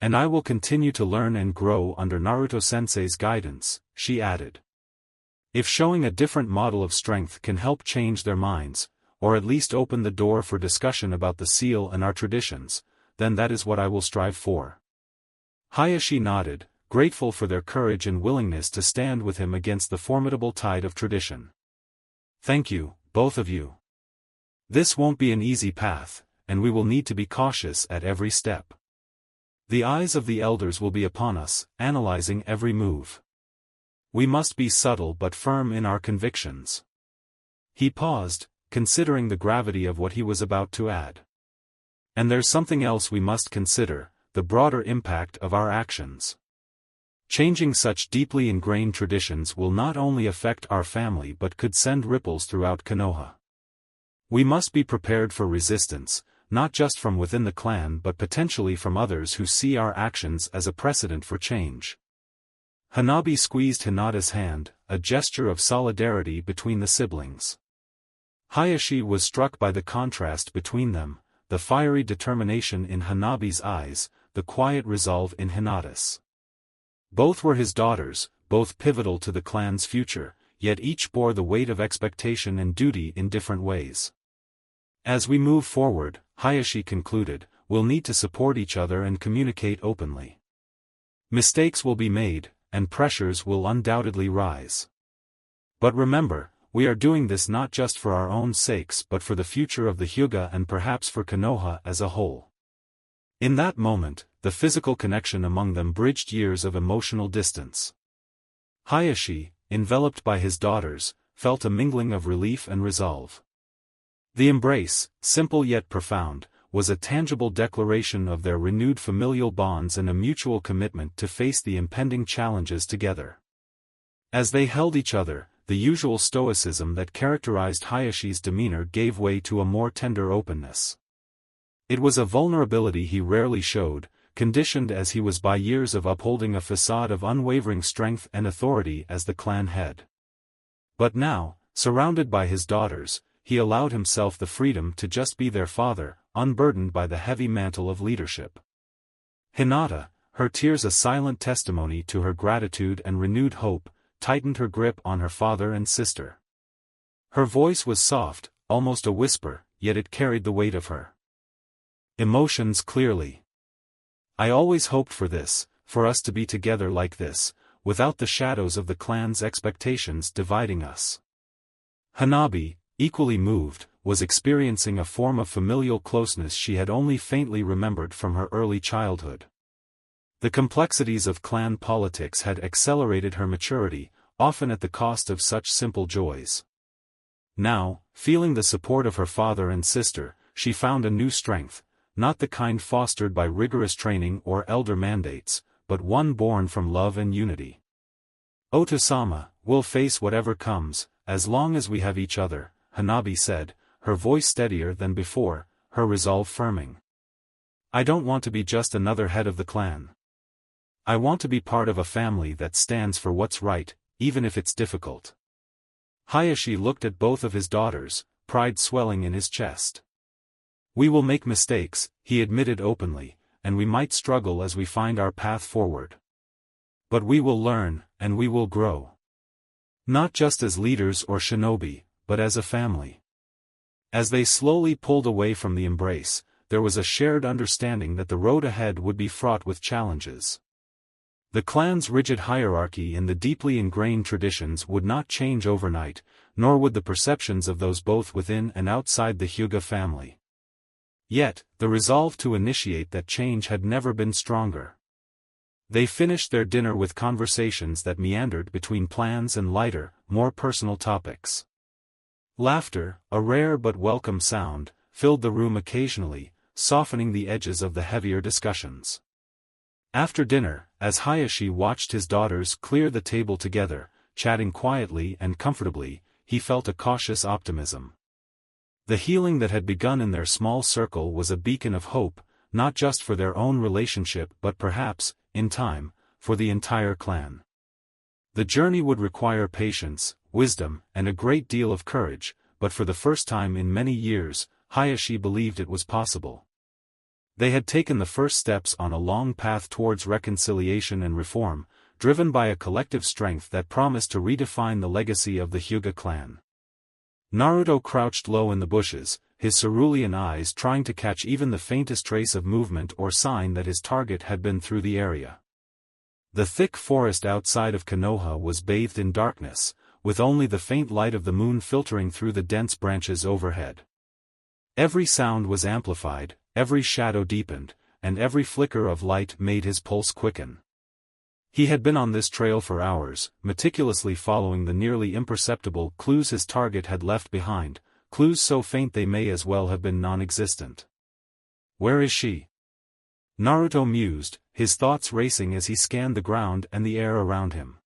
Speaker 1: And I will continue to learn and grow under Naruto-sensei's guidance, she added. If showing a different model of strength can help change their minds, or at least open the door for discussion about the seal and our traditions, then that is what I will strive for. Hayashi nodded, grateful for their courage and willingness to stand with him against the formidable tide of tradition. Thank you, both of you. This won't be an easy path, and we will need to be cautious at every step. The eyes of the elders will be upon us, analyzing every move. We must be subtle but firm in our convictions." He paused, considering the gravity of what he was about to add. "And there's something else we must consider, the broader impact of our actions. Changing such deeply ingrained traditions will not only affect our family but could send ripples throughout Konoha. We must be prepared for resistance, not just from within the clan but potentially from others who see our actions as a precedent for change." Hanabi squeezed Hinata's hand, a gesture of solidarity between the siblings. Hayashi was struck by the contrast between them, the fiery determination in Hanabi's eyes, the quiet resolve in Hinata's. Both were his daughters, both pivotal to the clan's future, yet each bore the weight of expectation and duty in different ways. "As we move forward," Hayashi concluded, "we'll need to support each other and communicate openly. Mistakes will be made, and pressures will undoubtedly rise. But remember, we are doing this not just for our own sakes but for the future of the Hyuga and perhaps for Konoha as a whole." In that moment, the physical connection among them bridged years of emotional distance. Hayashi, enveloped by his daughters, felt a mingling of relief and resolve. The embrace, simple yet profound, was a tangible declaration of their renewed familial bonds and a mutual commitment to face the impending challenges together. As they held each other, the usual stoicism that characterized Hayashi's demeanor gave way to a more tender openness. It was a vulnerability he rarely showed, conditioned as he was by years of upholding a facade of unwavering strength and authority as the clan head. But now, surrounded by his daughters, he allowed himself the freedom to just be their father, unburdened by the heavy mantle of leadership. Hinata, her tears a silent testimony to her gratitude and renewed hope, tightened her grip on her father and sister. Her voice was soft, almost a whisper, yet it carried the weight of her emotions clearly. "I always hoped for this, for us to be together like this, without the shadows of the clan's expectations dividing us." Hanabi, equally moved, was experiencing a form of familial closeness she had only faintly remembered from her early childhood. The complexities of clan politics had accelerated her maturity, often at the cost of such simple joys. Now, feeling the support of her father and sister, she found a new strength, not the kind fostered by rigorous training or elder mandates, but one born from love and unity. "Oto-sama, we'll face whatever comes, as long as we have each other," Hanabi said, her voice steadier than before, her resolve firming. "I don't want to be just another head of the clan. I want to be part of a family that stands for what's right, even if it's difficult." Hayashi looked at both of his daughters, pride swelling in his chest. "We will make mistakes," he admitted openly, "and we might struggle as we find our path forward. But we will learn, and we will grow. Not just as leaders or shinobi, but as a family." As they slowly pulled away from the embrace, there was a shared understanding that the road ahead would be fraught with challenges. The clan's rigid hierarchy and the deeply ingrained traditions would not change overnight, nor would the perceptions of those both within and outside the Hyuga family. Yet, the resolve to initiate that change had never been stronger. They finished their dinner with conversations that meandered between plans and lighter, more personal topics. Laughter, a rare but welcome sound, filled the room occasionally, softening the edges of the heavier discussions. After dinner, as Hayashi watched his daughters clear the table together, chatting quietly and comfortably, he felt a cautious optimism. The healing that had begun in their small circle was a beacon of hope, not just for their own relationship but perhaps, in time, for the entire clan. The journey would require patience, wisdom, and a great deal of courage, but for the first time in many years, Hayashi believed it was possible. They had taken the first steps on a long path towards reconciliation and reform, driven by a collective strength that promised to redefine the legacy of the Hyuga clan. Naruto crouched low in the bushes, his cerulean eyes trying to catch even the faintest trace of movement or sign that his target had been through the area. The thick forest outside of Konoha was bathed in darkness, with only the faint light of the moon filtering through the dense branches overhead. Every sound was amplified, every shadow deepened, and every flicker of light made his pulse quicken. He had been on this trail for hours, meticulously following the nearly imperceptible clues his target had left behind, clues so faint they may as well have been non-existent. Where is she? Naruto mused, his thoughts racing as he scanned the ground and the air around him.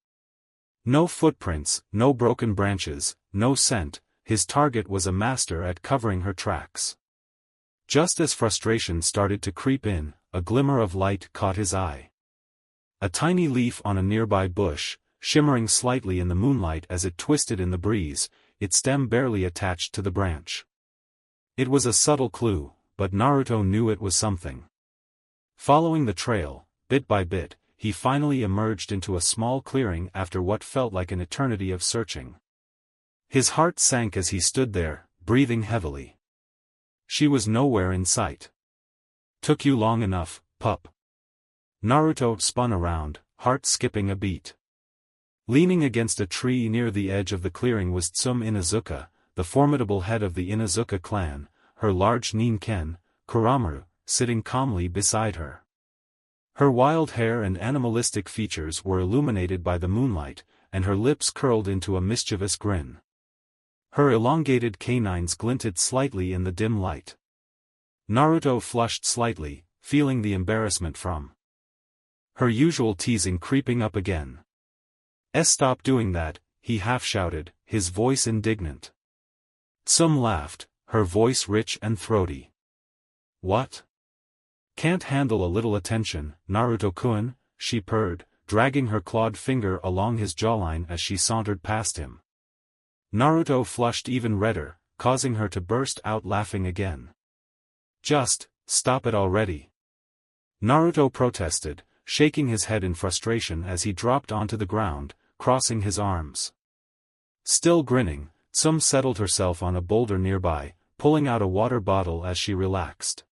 Speaker 1: No footprints, no broken branches, no scent, his target was a master at covering her tracks. Just as frustration started to creep in, a glimmer of light caught his eye. A tiny leaf on a nearby bush, shimmering slightly in the moonlight as it twisted in the breeze, its stem barely attached to the branch. It was a subtle clue, but Naruto knew it was something. Following the trail, bit by bit, he finally emerged into a small clearing after what felt like an eternity of searching. His heart sank as he stood there, breathing heavily. She was nowhere in sight. Took you long enough, pup. Naruto spun around, heart skipping a beat. Leaning against a tree near the edge of the clearing was Tsume Inuzuka, the formidable head of the Inuzuka clan, her large Ninken, Kuramaru, sitting calmly beside her. Her wild hair and animalistic features were illuminated by the moonlight, and her lips curled into a mischievous grin. Her elongated canines glinted slightly in the dim light. Naruto flushed slightly, feeling the embarrassment from her usual teasing creeping up again. Stop doing that, he half-shouted, his voice indignant. Tsume laughed, her voice rich and throaty. What? Can't handle a little attention, Naruto-kun, she purred, dragging her clawed finger along his jawline as she sauntered past him. Naruto flushed even redder, causing her to burst out laughing again. Just, stop it already. Naruto protested, shaking his head in frustration as he dropped onto the ground, crossing his arms. Still grinning, Tsume settled herself on a boulder nearby, pulling out a water bottle as she relaxed.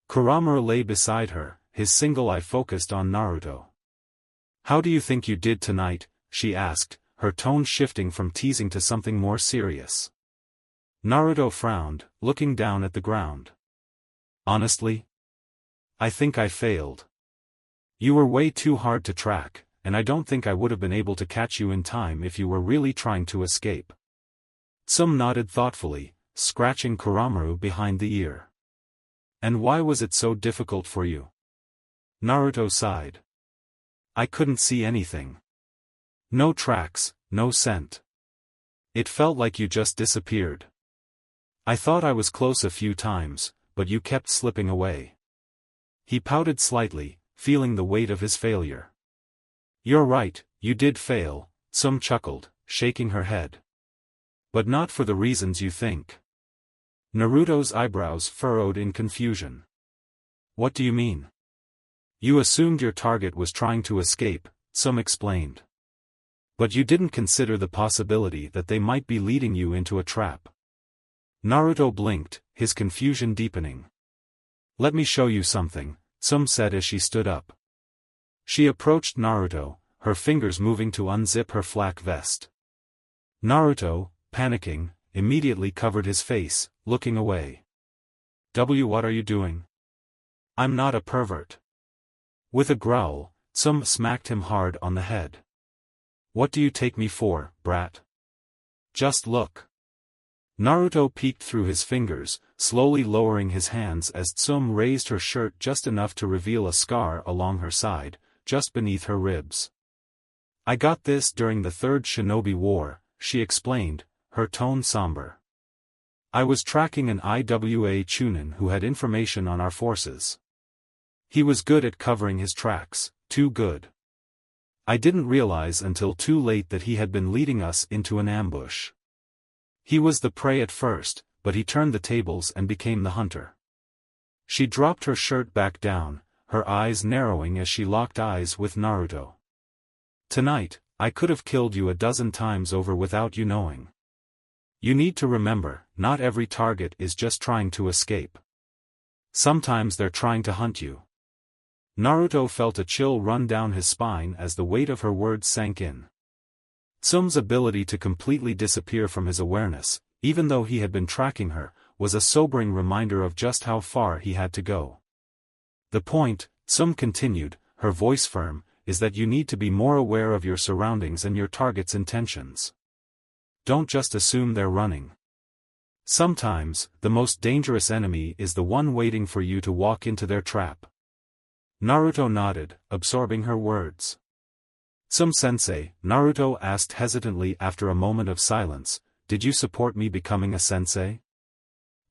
Speaker 1: Kuramaru lay beside her, his single eye focused on Naruto. How do you think you did tonight? She asked, her tone shifting from teasing to something more serious. Naruto frowned, looking down at the ground. Honestly? I think I failed. You were way too hard to track, and I don't think I would have been able to catch you in time if you were really trying to escape. Tsume nodded thoughtfully, scratching Kuramaru behind the ear. And why was it so difficult for you? Naruto sighed. I couldn't see anything. No tracks, no scent. It felt like you just disappeared. I thought I was close a few times, but you kept slipping away. He pouted slightly, feeling the weight of his failure. You're right, you did fail, Tsume chuckled, shaking her head. But not for the reasons you think. Naruto's eyebrows furrowed in confusion. What do you mean? You assumed your target was trying to escape, Tsume explained. But you didn't consider the possibility that they might be leading you into a trap. Naruto blinked, his confusion deepening. Let me show you something, Tsume said as she stood up. She approached Naruto, her fingers moving to unzip her flak vest. Naruto, panicking, immediately covered his face, looking away. What are you doing? I'm not a pervert. With a growl, Tsume smacked him hard on the head. What do you take me for, brat? Just look. Naruto peeked through his fingers, slowly lowering his hands as Tsume raised her shirt just enough to reveal a scar along her side, just beneath her ribs. I got this during the Third Shinobi War, she explained, her tone somber. I was tracking an IWA Chunin who had information on our forces. He was good at covering his tracks, too good. I didn't realize until too late that he had been leading us into an ambush. He was the prey at first, but he turned the tables and became the hunter. She dropped her shirt back down, her eyes narrowing as she locked eyes with Naruto. Tonight, I could have killed you a dozen times over without you knowing. You need to remember, not every target is just trying to escape. Sometimes they're trying to hunt you. Naruto felt a chill run down his spine as the weight of her words sank in. Tsume's ability to completely disappear from his awareness, even though he had been tracking her, was a sobering reminder of just how far he had to go. The point, Sum continued, her voice firm, is that you need to be more aware of your surroundings and your target's intentions. Don't just assume they're running. Sometimes, the most dangerous enemy is the one waiting for you to walk into their trap. Naruto nodded, absorbing her words. Sensei, Naruto asked hesitantly after a moment of silence, did you support me becoming a sensei?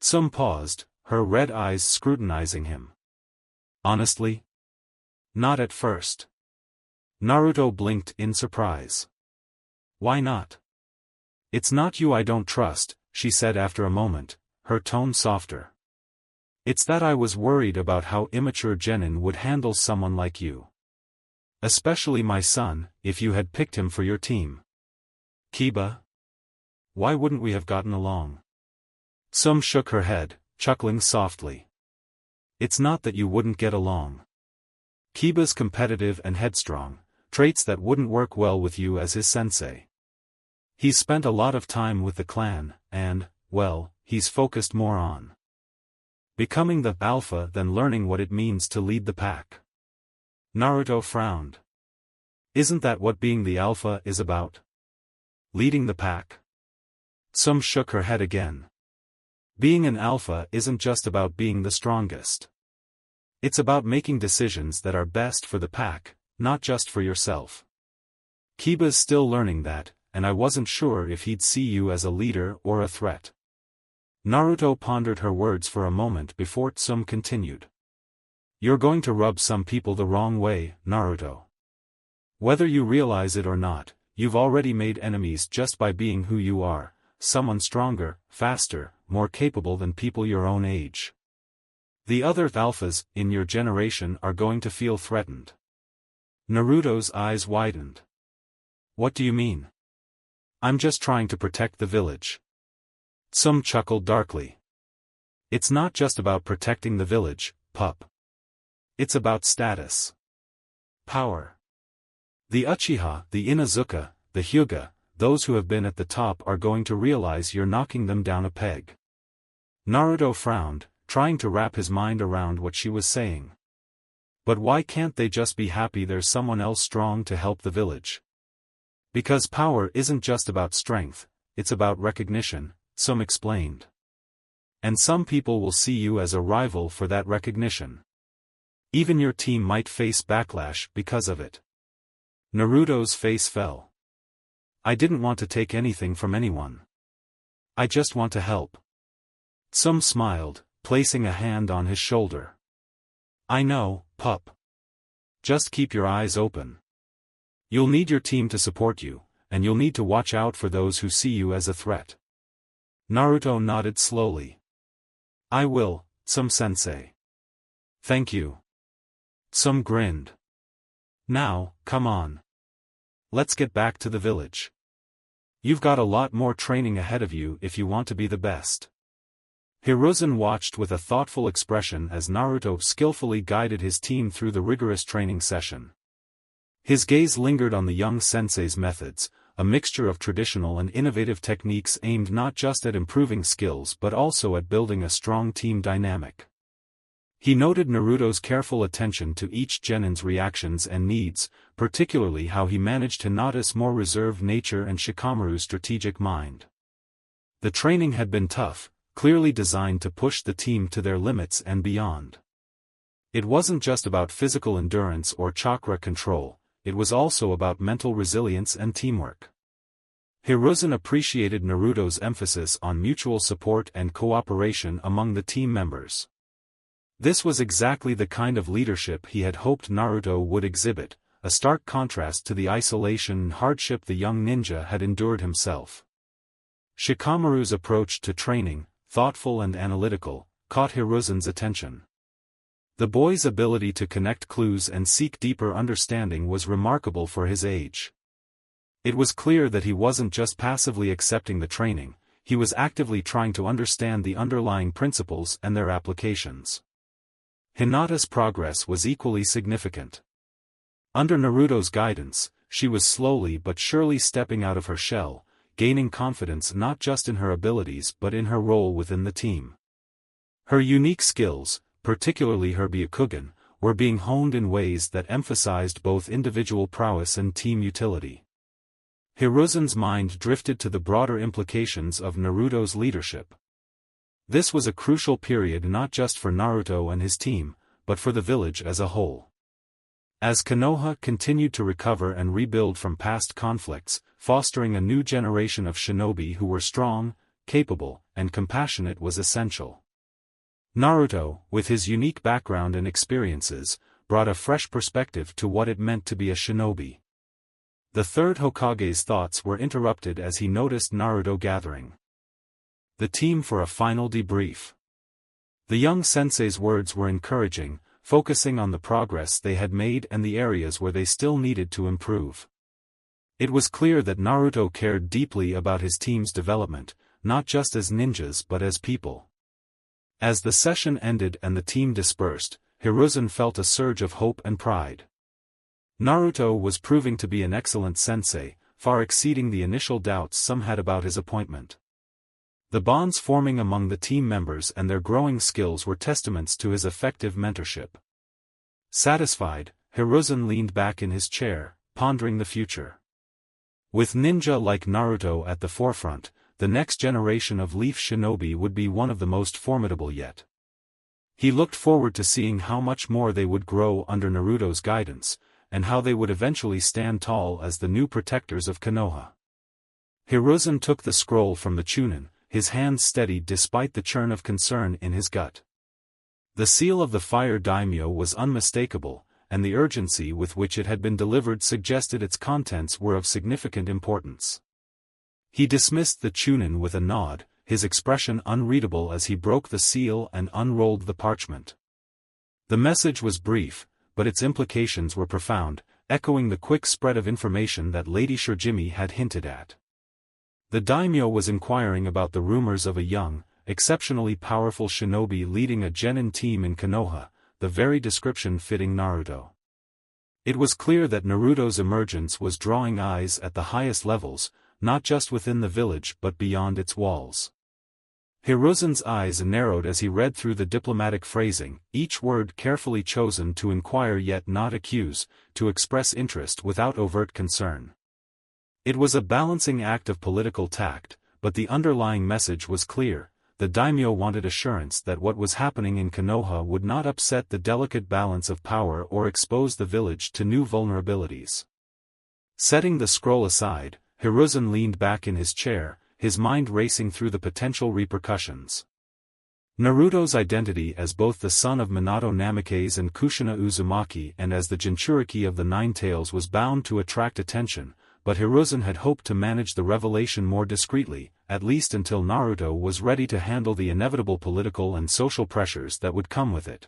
Speaker 1: Sum paused, her red eyes scrutinizing him. Honestly? Not at first. Naruto blinked in surprise. Why not? It's not you I don't trust, she said after a moment, her tone softer. It's that I was worried about how immature Genin would handle someone like you. Especially my son, if you had picked him for your team. Kiba? Why wouldn't we have gotten along? Sum shook her head, chuckling softly. It's not that you wouldn't get along. Kiba's competitive and headstrong, traits that wouldn't work well with you as his sensei. He's spent a lot of time with the clan, and, well, he's focused more on becoming the alpha than learning what it means to lead the pack. Naruto frowned. Isn't that what being the alpha is about? Leading the pack? Sum shook her head again. Being an alpha isn't just about being the strongest. It's about making decisions that are best for the pack, not just for yourself. Kiba's still learning that, and I wasn't sure if he'd see you as a leader or a threat. Naruto pondered her words for a moment before Sum continued. You're going to rub some people the wrong way, Naruto. Whether you realize it or not, you've already made enemies just by being who you are, someone stronger, faster, more capable than people your own age. The other alphas in your generation are going to feel threatened. Naruto's eyes widened. What do you mean? I'm just trying to protect the village. Sum chuckled darkly. It's not just about protecting the village, pup. It's about status. Power. The Uchiha, the Inazuka, the Hyuga, those who have been at the top are going to realize you're knocking them down a peg. Naruto frowned, trying to wrap his mind around what she was saying. But why can't they just be happy there's someone else strong to help the village? Because power isn't just about strength, it's about recognition, Sum explained. And some people will see you as a rival for that recognition. Even your team might face backlash because of it. Naruto's face fell. I didn't want to take anything from anyone. I just want to help. Sum smiled, placing a hand on his shoulder. I know, pup. Just keep your eyes open. You'll need your team to support you, and you'll need to watch out for those who see you as a threat. Naruto nodded slowly. I will, Sensei. Thank you. Sum grinned. Now, come on. Let's get back to the village. You've got a lot more training ahead of you if you want to be the best. Hiruzen watched with a thoughtful expression as Naruto skillfully guided his team through the rigorous training session. His gaze lingered on the young sensei's methods, a mixture of traditional and innovative techniques aimed not just at improving skills but also at building a strong team dynamic. He noted Naruto's careful attention to each Genin's reactions and needs, particularly how he managed Hinata's more reserved nature and Shikamaru's strategic mind. The training had been tough, clearly designed to push the team to their limits and beyond. It wasn't just about physical endurance or chakra control, it was also about mental resilience and teamwork. Hiruzen appreciated Naruto's emphasis on mutual support and cooperation among the team members. This was exactly the kind of leadership he had hoped Naruto would exhibit, a stark contrast to the isolation and hardship the young ninja had endured himself. Shikamaru's approach to training, thoughtful and analytical, caught Hiruzen's attention. The boy's ability to connect clues and seek deeper understanding was remarkable for his age. It was clear that he wasn't just passively accepting the training, he was actively trying to understand the underlying principles and their applications. Hinata's progress was equally significant. Under Naruto's guidance, she was slowly but surely stepping out of her shell, gaining confidence not just in her abilities but in her role within the team. Her unique skills, particularly her Byakugan, were being honed in ways that emphasized both individual prowess and team utility. Hiruzen's mind drifted to the broader implications of Naruto's leadership. This was a crucial period not just for Naruto and his team, but for the village as a whole. As Konoha continued to recover and rebuild from past conflicts, fostering a new generation of shinobi who were strong, capable, and compassionate was essential. Naruto, with his unique background and experiences, brought a fresh perspective to what it meant to be a shinobi. The third Hokage's thoughts were interrupted as he noticed Naruto gathering the team for a final debrief. The young sensei's words were encouraging, focusing on the progress they had made and the areas where they still needed to improve. It was clear that Naruto cared deeply about his team's development, not just as ninjas but as people. As the session ended and the team dispersed, Hiruzen felt a surge of hope and pride. Naruto was proving to be an excellent sensei, far exceeding the initial doubts some had about his appointment. The bonds forming among the team members and their growing skills were testaments to his effective mentorship. Satisfied, Hiruzen leaned back in his chair, pondering the future. With ninja like Naruto at the forefront, the next generation of Leaf Shinobi would be one of the most formidable yet. He looked forward to seeing how much more they would grow under Naruto's guidance, and how they would eventually stand tall as the new protectors of Konoha. Hiruzen took the scroll from the Chunin, his hands steadied despite the churn of concern in his gut. The seal of the fire daimyo was unmistakable, and the urgency with which it had been delivered suggested its contents were of significant importance. He dismissed the Chunin with a nod, his expression unreadable as he broke the seal and unrolled the parchment. The message was brief, but its implications were profound, echoing the quick spread of information that Lady Shirjimi had hinted at. The daimyo was inquiring about the rumors of a young, exceptionally powerful shinobi leading a genin team in Konoha, the very description fitting Naruto. It was clear that Naruto's emergence was drawing eyes at the highest levels, not just within the village but beyond its walls. Hiruzen's eyes narrowed as he read through the diplomatic phrasing, each word carefully chosen to inquire yet not accuse, to express interest without overt concern. It was a balancing act of political tact, but the underlying message was clear. The daimyo wanted assurance that what was happening in Konoha would not upset the delicate balance of power or expose the village to new vulnerabilities. Setting the scroll aside, Hiruzen leaned back in his chair, his mind racing through the potential repercussions. Naruto's identity as both the son of Minato Namikaze and Kushina Uzumaki and as the Jinchuriki of the Nine Tails was bound to attract attention, but Hiruzen had hoped to manage the revelation more discreetly, at least until Naruto was ready to handle the inevitable political and social pressures that would come with it.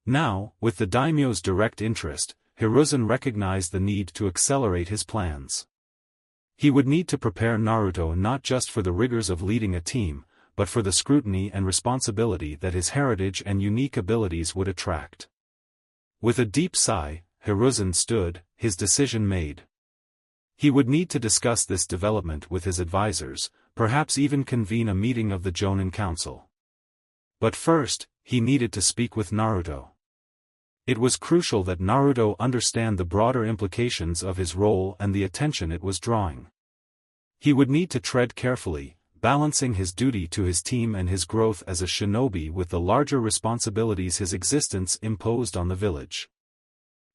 Speaker 1: Now, with the daimyo's direct interest, Hiruzen recognized the need to accelerate his plans. He would need to prepare Naruto not just for the rigors of leading a team, but for the scrutiny and responsibility that his heritage and unique abilities would attract. With a deep sigh, Hiruzen stood, his decision made. He would need to discuss this development with his advisors, perhaps even convene a meeting of the Jonin Council. But first, he needed to speak with Naruto. It was crucial that Naruto understand the broader implications of his role and the attention it was drawing. He would need to tread carefully, balancing his duty to his team and his growth as a shinobi with the larger responsibilities his existence imposed on the village.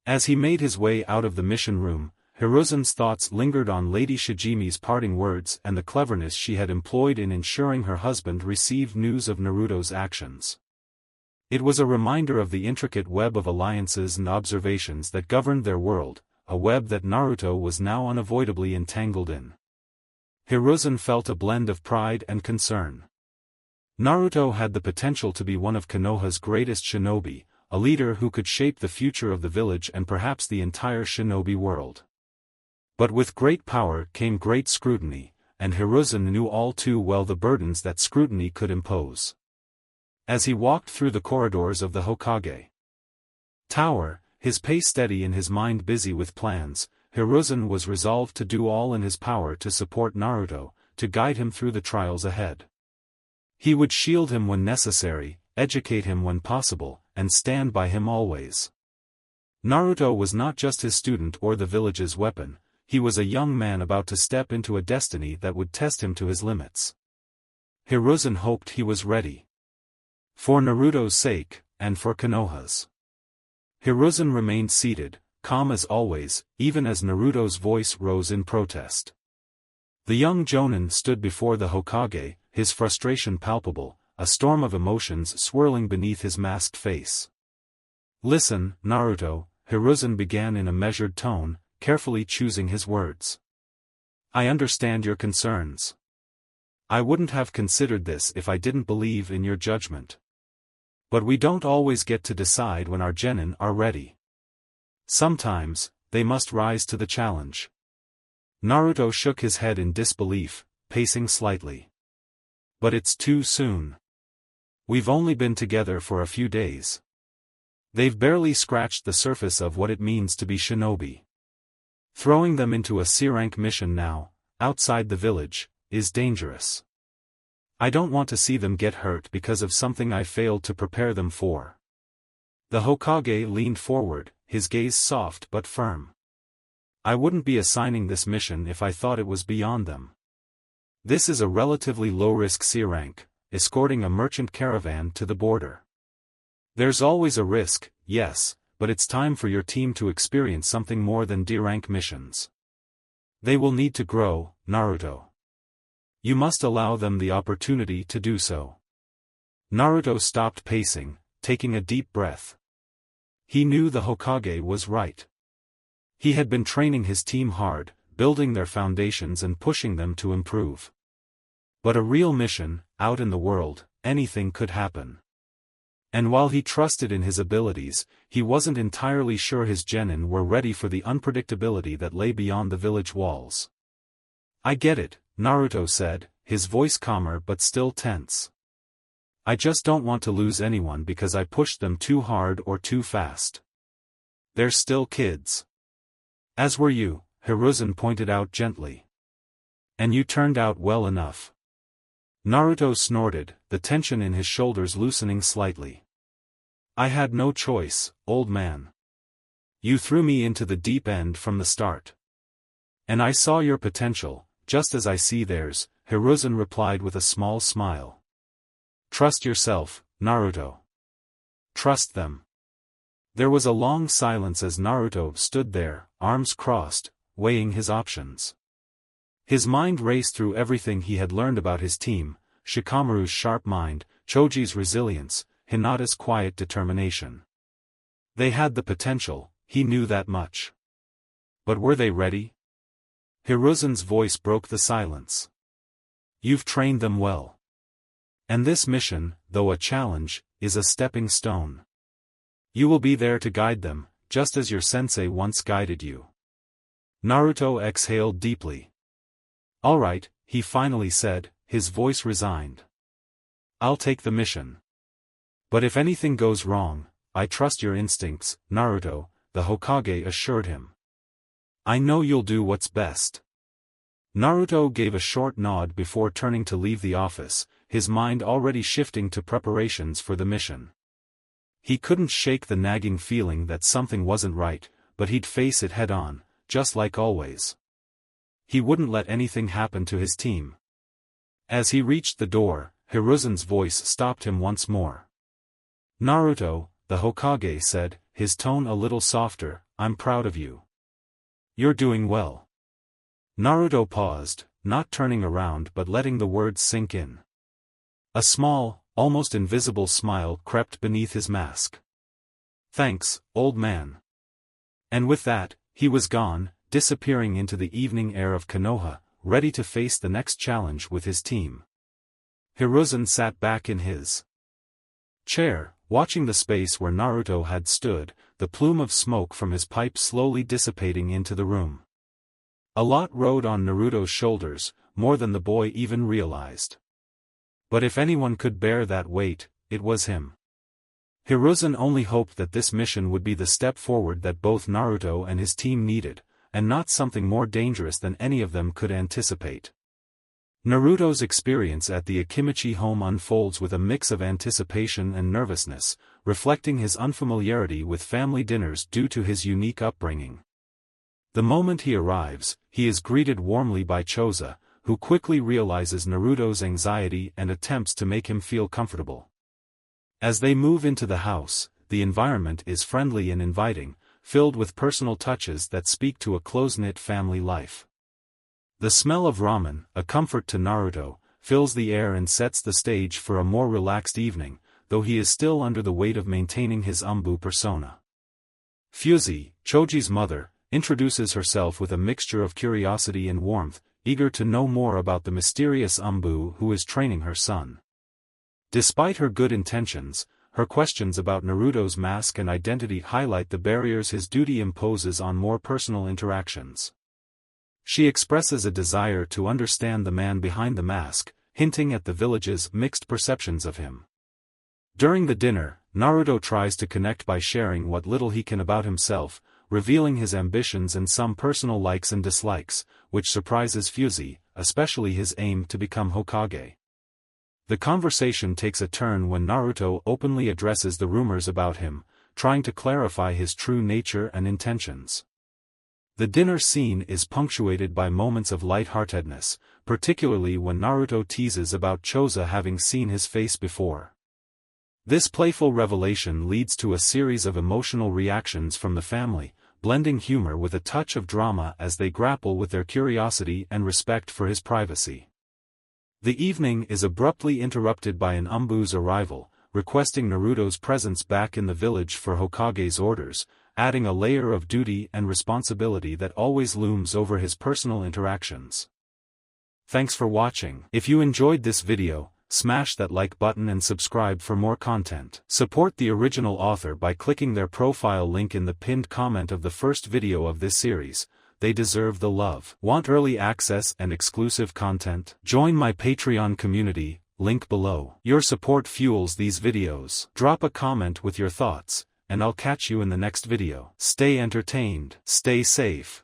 Speaker 1: As he made his way out of the mission room, Hiruzen's thoughts lingered on Lady Shijimi's parting words and the cleverness she had employed in ensuring her husband received news of Naruto's actions. It was a reminder of the intricate web of alliances and observations that governed their world, a web that Naruto was now unavoidably entangled in. Hiruzen felt a blend of pride and concern. Naruto had the potential to be one of Konoha's greatest shinobi, a leader who could shape the future of the village and perhaps the entire shinobi world. But with great power came great scrutiny, and Hiruzen knew all too well the burdens that scrutiny could impose. As he walked through the corridors of the Hokage Tower, his pace steady and his mind busy with plans, Hiruzen was resolved to do all in his power to support Naruto, to guide him through the trials ahead. He would shield him when necessary, educate him when possible, and stand by him always. Naruto was not just his student or the village's weapon, he was a young man about to step into a destiny that would test him to his limits. Hiruzen hoped he was ready. For Naruto's sake, and for Konoha's. Hiruzen remained seated, calm as always, even as Naruto's voice rose in protest. The young Jonin stood before the Hokage, his frustration palpable, a storm of emotions swirling beneath his masked face. "Listen, Naruto," Hiruzen began in a measured tone, carefully choosing his words. "I understand your concerns. I wouldn't have considered this if I didn't believe in your judgment. But we don't always get to decide when our genin are ready. Sometimes, they must rise to the challenge." Naruto shook his head in disbelief, pacing slightly. "But it's too soon. We've only been together for a few days. They've barely scratched the surface of what it means to be shinobi. Throwing them into a C-rank mission now, outside the village, is dangerous. I don't want to see them get hurt because of something I failed to prepare them for." The Hokage leaned forward, his gaze soft but firm. "I wouldn't be assigning this mission if I thought it was beyond them. This is a relatively low-risk C-rank, escorting a merchant caravan to the border. There's always a risk, yes, but it's time for your team to experience something more than D-rank missions. They will need to grow, Naruto. You must allow them the opportunity to do so." Naruto stopped pacing, taking a deep breath. He knew the Hokage was right. He had been training his team hard, building their foundations and pushing them to improve. But a real mission, out in the world, anything could happen. And while he trusted in his abilities, he wasn't entirely sure his genin were ready for the unpredictability that lay beyond the village walls. "I get it," Naruto said, his voice calmer but still tense. "I just don't want to lose anyone because I pushed them too hard or too fast. They're still kids. As were you," Hiruzen pointed out gently. "And you turned out well enough." Naruto snorted, the tension in his shoulders loosening slightly. "I had no choice, old man. You threw me into the deep end from the start. And I saw your potential, just as I see theirs," Hiruzen replied with a small smile. "Trust yourself, Naruto. Trust them." There was a long silence as Naruto stood there, arms crossed, weighing his options. His mind raced through everything he had learned about his team, Shikamaru's sharp mind, Choji's resilience, Hinata's quiet determination. They had the potential, he knew that much. But were they ready? Hiruzen's voice broke the silence. "You've trained them well. And this mission, though a challenge, is a stepping stone. You will be there to guide them, just as your sensei once guided you." Naruto exhaled deeply. "All right," he finally said, his voice resigned. "I'll take the mission. But if anything goes wrong, I trust your instincts, Naruto," the Hokage assured him. "I know you'll do what's best." Naruto gave a short nod before turning to leave the office, his mind already shifting to preparations for the mission. He couldn't shake the nagging feeling that something wasn't right, but he'd face it head-on, just like always. He wouldn't let anything happen to his team. As he reached the door, Hiruzen's voice stopped him once more. "Naruto," the Hokage said, his tone a little softer, "I'm proud of you. You're doing well." Naruto paused, not turning around but letting the words sink in. A small, almost invisible smile crept beneath his mask. "Thanks, old man." And with that, he was gone, disappearing into the evening air of Konoha, ready to face the next challenge with his team. Hiruzen sat back in his chair, watching the space where Naruto had stood, the plume of smoke from his pipe slowly dissipating into the room. A lot rode on Naruto's shoulders, more than the boy even realized. But if anyone could bear that weight, it was him. Hiruzen only hoped that this mission would be the step forward that both Naruto and his team needed, and not something more dangerous than any of them could anticipate. Naruto's experience at the Akimichi home unfolds with a mix of anticipation and nervousness, reflecting his unfamiliarity with family dinners due to his unique upbringing. The moment he arrives, he is greeted warmly by Choza, who quickly realizes Naruto's anxiety and attempts to make him feel comfortable. As they move into the house, the environment is friendly and inviting, filled with personal touches that speak to a close-knit family life. The smell of ramen, a comfort to Naruto, fills the air and sets the stage for a more relaxed evening, though he is still under the weight of maintaining his Anbu persona. Fusey, Choji's mother, introduces herself with a mixture of curiosity and warmth, eager to know more about the mysterious Anbu who is training her son. Despite her good intentions, her questions about Naruto's mask and identity highlight the barriers his duty imposes on more personal interactions. She expresses a desire to understand the man behind the mask, hinting at the village's mixed perceptions of him. During the dinner, Naruto tries to connect by sharing what little he can about himself, revealing his ambitions and some personal likes and dislikes, which surprises Fusey, especially his aim to become Hokage. The conversation takes a turn when Naruto openly addresses the rumors about him, trying to clarify his true nature and intentions. The dinner scene is punctuated by moments of lightheartedness, particularly when Naruto teases about Choza having seen his face before. This playful revelation leads to a series of emotional reactions from the family, blending humor with a touch of drama as they grapple with their curiosity and respect for his privacy. The evening is abruptly interrupted by an Anbu's arrival, requesting Naruto's presence back in the village for Hokage's orders, adding a layer of duty and responsibility that always looms over his personal interactions. Thanks for watching. If you enjoyed this video, smash that like button and subscribe for more content. Support the original author by clicking their profile link in the pinned comment of the first video of this series. They deserve the love. Want early access and exclusive content? Join my Patreon community, link below. Your support fuels these videos. Drop a comment with your thoughts, and I'll catch you in the next video. Stay entertained, stay safe.